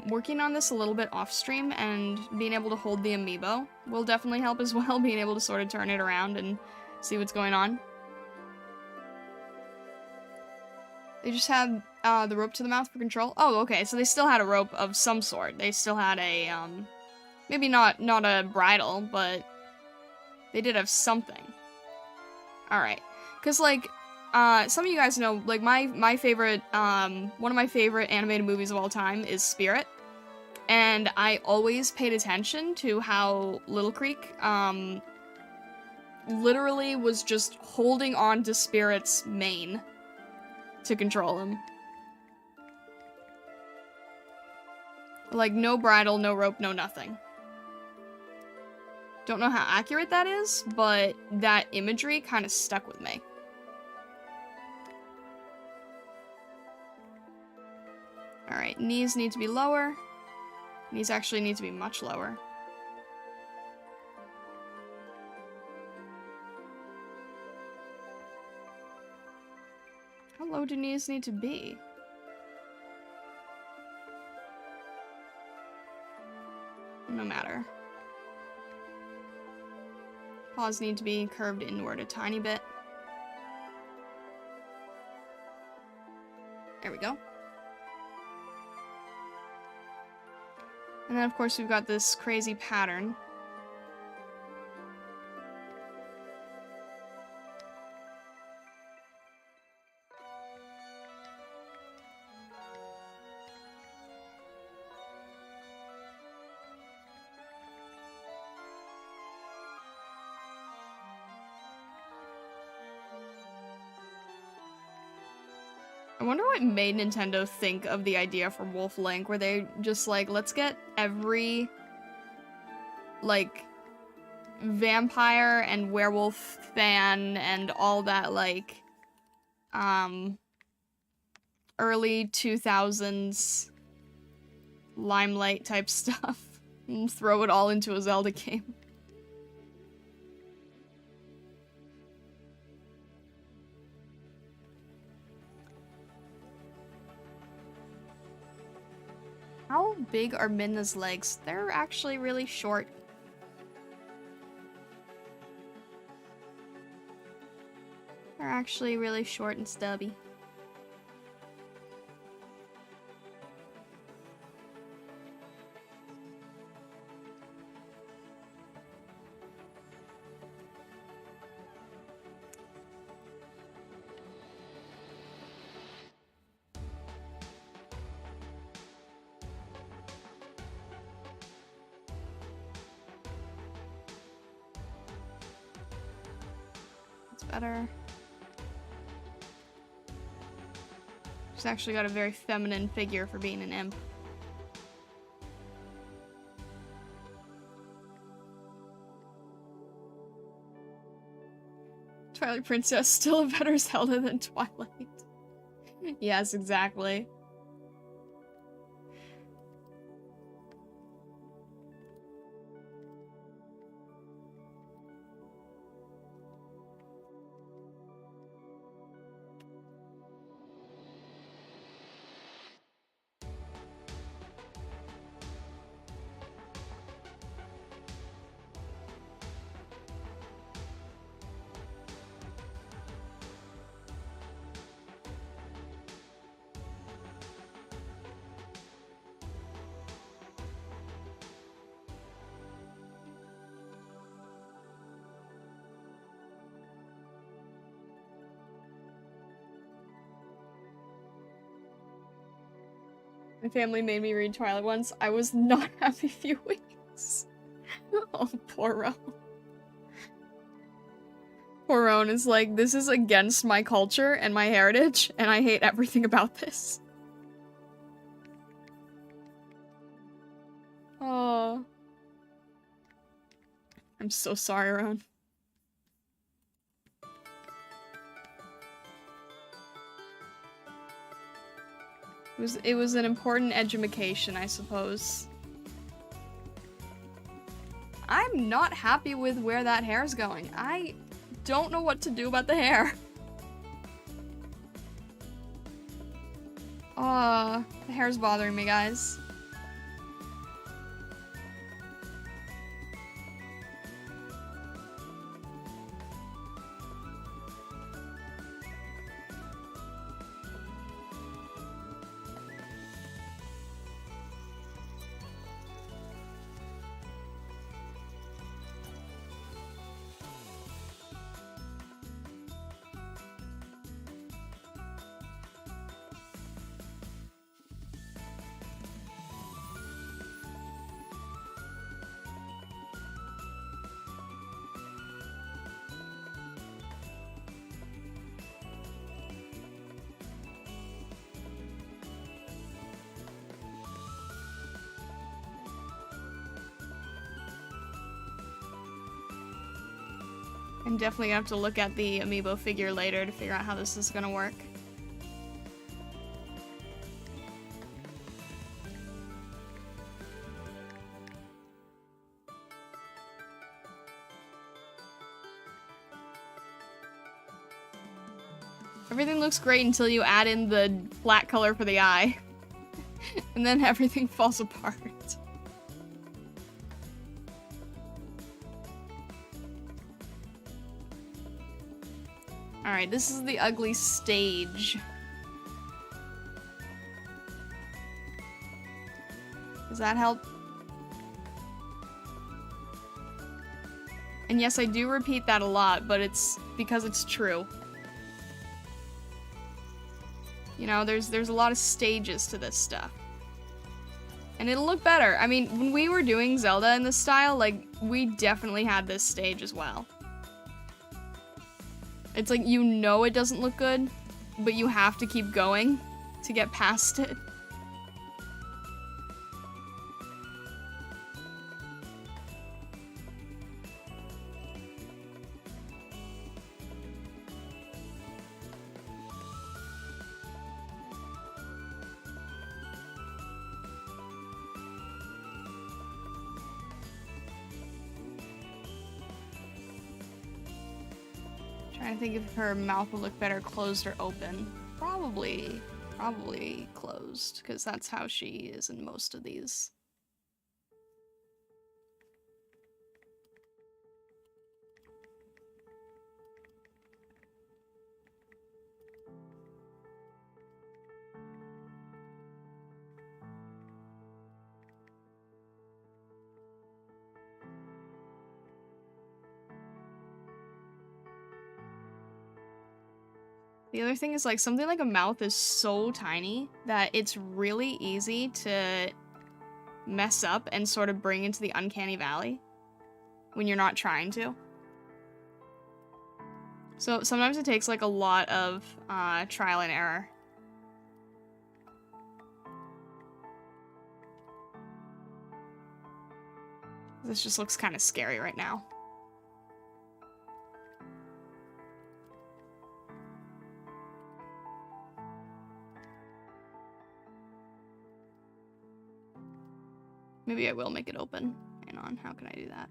working on this a little bit off stream and being able to hold the amiibo will definitely help as well, being able to sort of turn it around and see what's going on. They just had the rope to the mouth for control. Oh, okay, so they still had a rope of some sort. They still had a, maybe not a bridle, but they did have something. Alright, because, like, some of you guys know, like, my favorite, one of my favorite animated movies of all time is Spirit, and I always paid attention to how Little Creek, literally was just holding on to Spirit's mane to control him. Like, no bridle, no rope, no nothing. Don't know how accurate that is, but that imagery kind of stuck with me. Alright, knees need to be lower. Knees actually need to be much lower. How low do knees need to be? No matter. Paws need to be curved inward a tiny bit. There we go. And then, of course, we've got this crazy pattern. I wonder what made Nintendo think of the idea for Wolf Link, where they just like, let's get every, like, vampire and werewolf fan and all that, like, early 2000s Limelight type stuff, and throw it all into a Zelda game. How big are Midna's legs? They're actually really short. They're actually really short and stubby. better. She's actually got a very feminine figure for being an imp. Twilight Princess, still a better Zelda than Twilight. Yes, exactly. My family made me read Twilight once. I was not happy a few weeks. Oh, poor Roan. Poor Roan is like, this is against my culture and my heritage, and I hate everything about this. Oh. I'm so sorry, Roan. It was an important edumacation, I suppose. I'm not happy with where that hair's going. I don't know what to do about the hair. The hair's bothering me, guys. I'm definitely gonna have to look at the amiibo figure later to figure out how this is gonna work. Everything looks great until you add in the black color for the eye. And then everything falls apart. Alright, this is the ugly stage. Does that help? And yes, I do repeat that a lot, but it's because it's true. You know, there's a lot of stages to this stuff. And it'll look better. I mean, when we were doing Zelda in this style, like, we definitely had this stage as well. It's like, you know it doesn't look good, but you have to keep going to get past it. Trying to think if her mouth would look better closed or open. Probably closed, because that's how she is in most of these. The other thing is, like, something like a mouth is so tiny that it's really easy to mess up and sort of bring into the uncanny valley when you're not trying to. So sometimes it takes like a lot of trial and error. This just looks kind of scary right now. Maybe I will make it open. Hang on, how can I do that?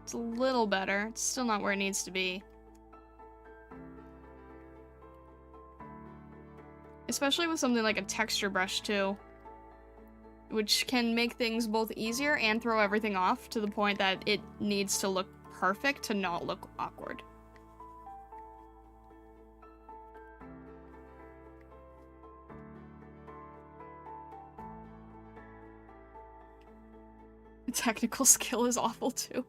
It's a little better. It's still not where it needs to be. Especially with something like a texture brush too, which can make things both easier and throw everything off to the point that it needs to look perfect to not look awkward. Technical skill is awful too.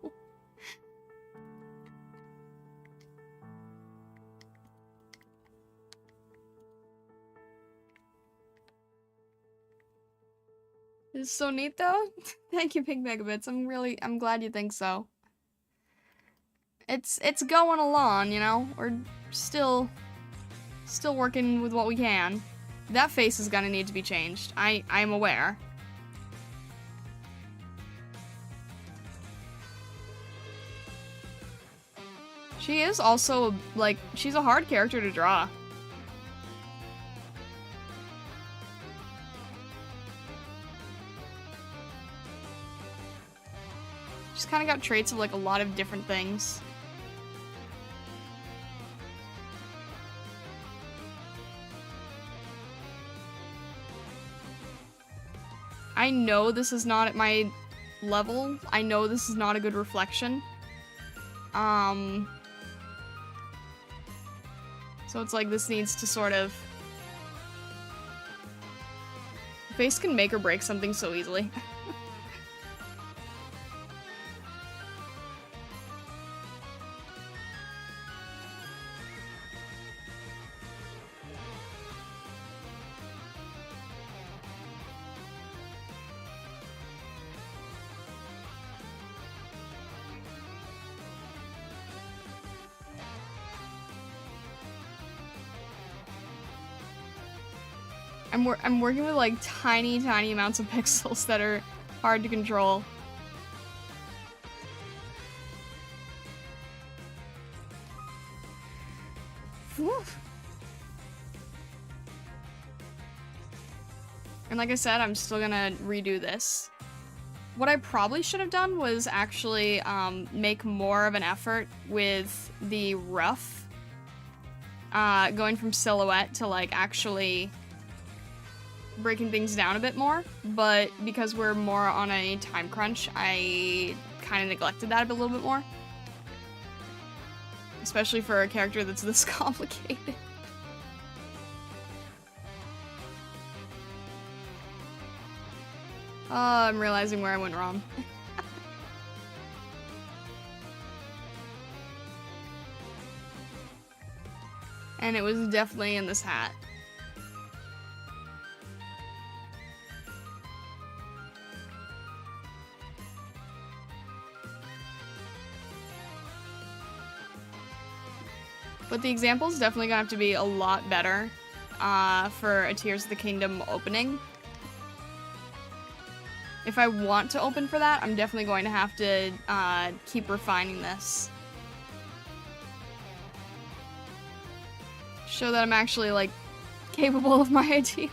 It's so neat though. Thank you, Pink Megabits. I'm glad you think so. It's going along, you know? We're still working with what we can. That face is gonna need to be changed. I'm aware. She is also, like, she's a hard character to draw. She's kind of got traits of, like, a lot of different things. I know this is not at my level. I know this is not a good reflection. So it's like this needs to sort of... Face can make or break something so easily. I'm working with like tiny amounts of pixels that are hard to control. Whew. And like I said, I'm still gonna redo this. What I probably should have done was actually make more of an effort with the rough. Going from silhouette to like actually breaking things down a bit more, but because we're more on a time crunch, I kind of neglected that a little bit more. Especially for a character that's this complicated. I'm realizing where I went wrong. And it was definitely in this hat. But the example is definitely gonna have to be a lot better for a Tears of the Kingdom opening. If I want to open for that, I'm definitely going to have to keep refining this. Show that I'm actually, like, capable of my idea.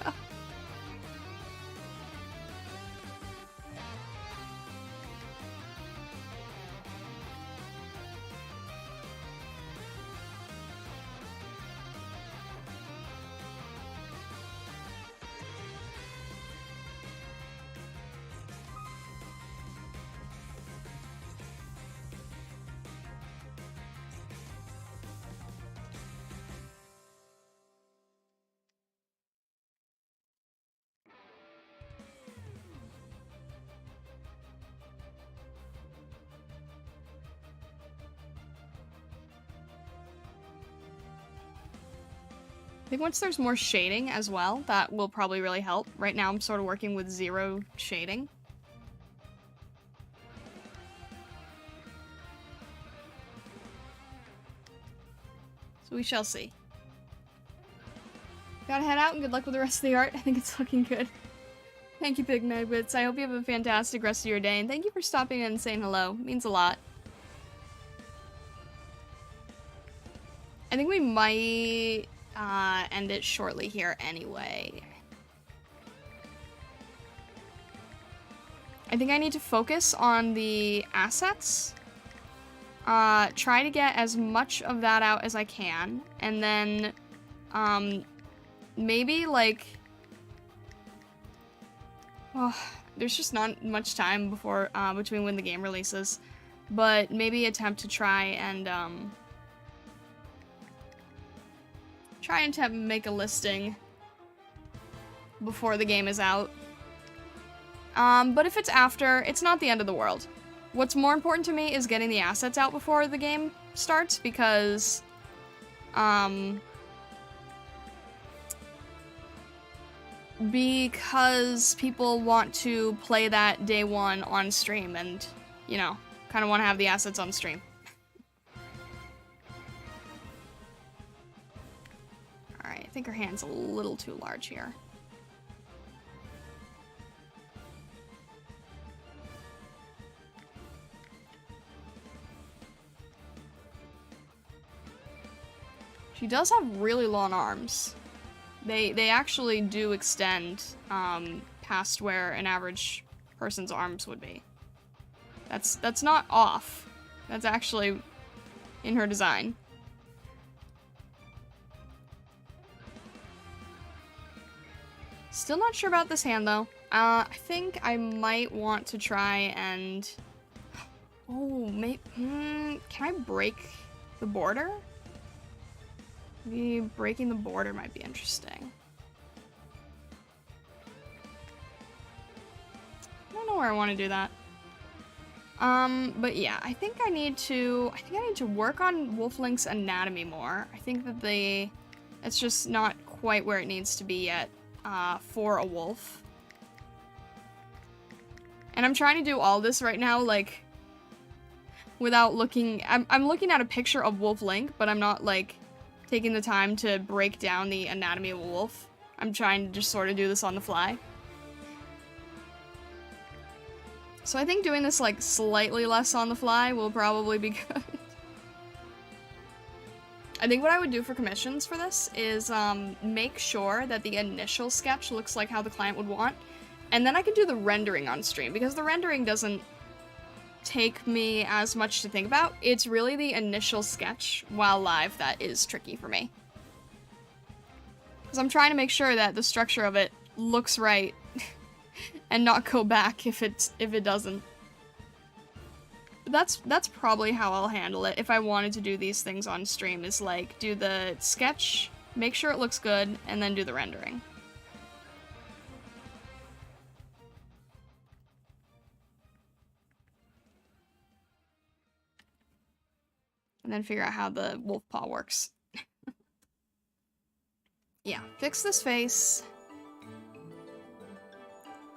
I think once there's more shading as well, that will probably really help. Right now I'm sort of working with 0 shading. So we shall see. Gotta head out and good luck with the rest of the art. I think it's looking good. Thank you, Big Nightwits. I hope you have a fantastic rest of your day, and thank you for stopping in and saying hello. It means a lot. I think we might end it shortly here anyway. I think I need to focus on the assets. Try to get as much of that out as I can, and then maybe like... Oh, there's just not much time before between when the game releases, but maybe attempt to try and make a listing before the game is out. But if it's after, it's not the end of the world. What's more important to me is getting the assets out before the game starts, because people want to play that day one on stream and, you know, kind of want to have the assets on stream. Alright, I think her hand's a little too large here. She does have really long arms. They actually do extend past where an average person's arms would be. That's not off. That's actually in her design. Still not sure about this hand though. I think I might want to try and... Oh, can I break the border? Maybe breaking the border might be interesting. I don't know where I want to do that. But yeah, I think I need to work on Wolf Link's anatomy more. I think that it's just not quite where it needs to be yet, for a wolf. And I'm trying to do all this right now, like, without looking... I'm looking at a picture of Wolf Link, but I'm not, like, taking the time to break down the anatomy of a wolf. I'm trying to just sort of do this on the fly. So I think doing this, like, slightly less on the fly will probably be good. I think what I would do for commissions for this is make sure that the initial sketch looks like how the client would want, and then I can do the rendering on stream, because the rendering doesn't take me as much to think about. It's really the initial sketch while live that is tricky for me. Because I'm trying to make sure that the structure of it looks right and not go back if it doesn't. But that's probably how I'll handle it if I wanted to do these things on stream, is like do the sketch, make sure it looks good, and then do the rendering. And then figure out how the wolf paw works. Yeah, fix this face.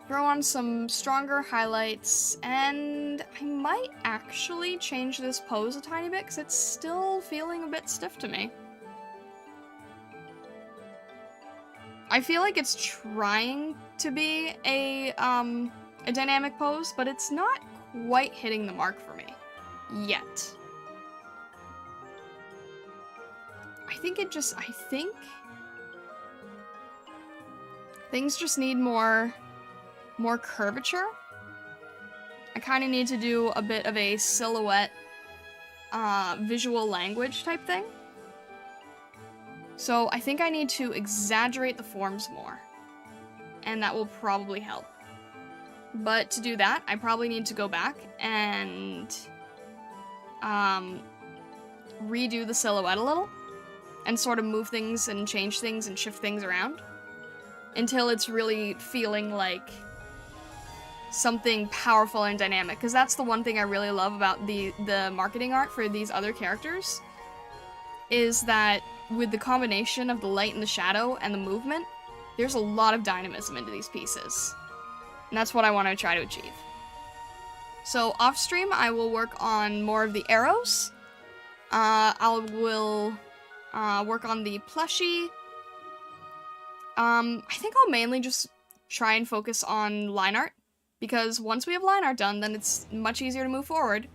Throw on some stronger highlights, and I might actually change this pose a tiny bit, because it's still feeling a bit stiff to me. I feel like it's trying to be a dynamic pose, but it's not quite hitting the mark for me. Yet. I think things just need more curvature. I kind of need to do a bit of a silhouette, visual language type thing. So I think I need to exaggerate the forms more, and that will probably help. But to do that, I probably need to go back and redo the silhouette a little, and sort of move things and change things and shift things around until it's really feeling like something powerful and dynamic. Because that's the one thing I really love about the marketing art for these other characters, is that with the combination of the light and the shadow and the movement, there's a lot of dynamism into these pieces. And that's what I want to try to achieve. So off stream, I will work on more of the arrows. I will work on the plushie. I think I'll mainly just try and focus on line art, because once we have line art done, then it's much easier to move forward.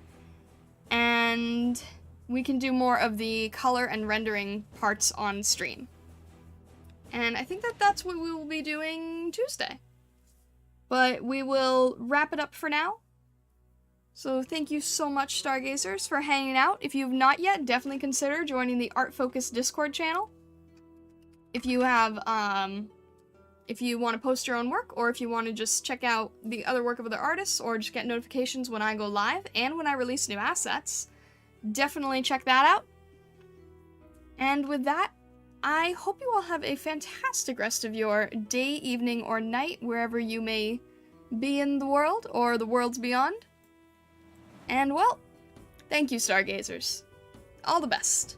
And we can do more of the color and rendering parts on stream. And I think that that's what we will be doing Tuesday. But we will wrap it up for now. So thank you so much, Stargazers, for hanging out. If you've not yet, definitely consider joining the Art Focus Discord channel. If you have, if you want to post your own work, or if you want to just check out the other work of other artists, or just get notifications when I go live and when I release new assets, definitely check that out. And with that, I hope you all have a fantastic rest of your day, evening, or night, wherever you may be in the world, or the worlds beyond. And well, thank you, Stargazers. All the best.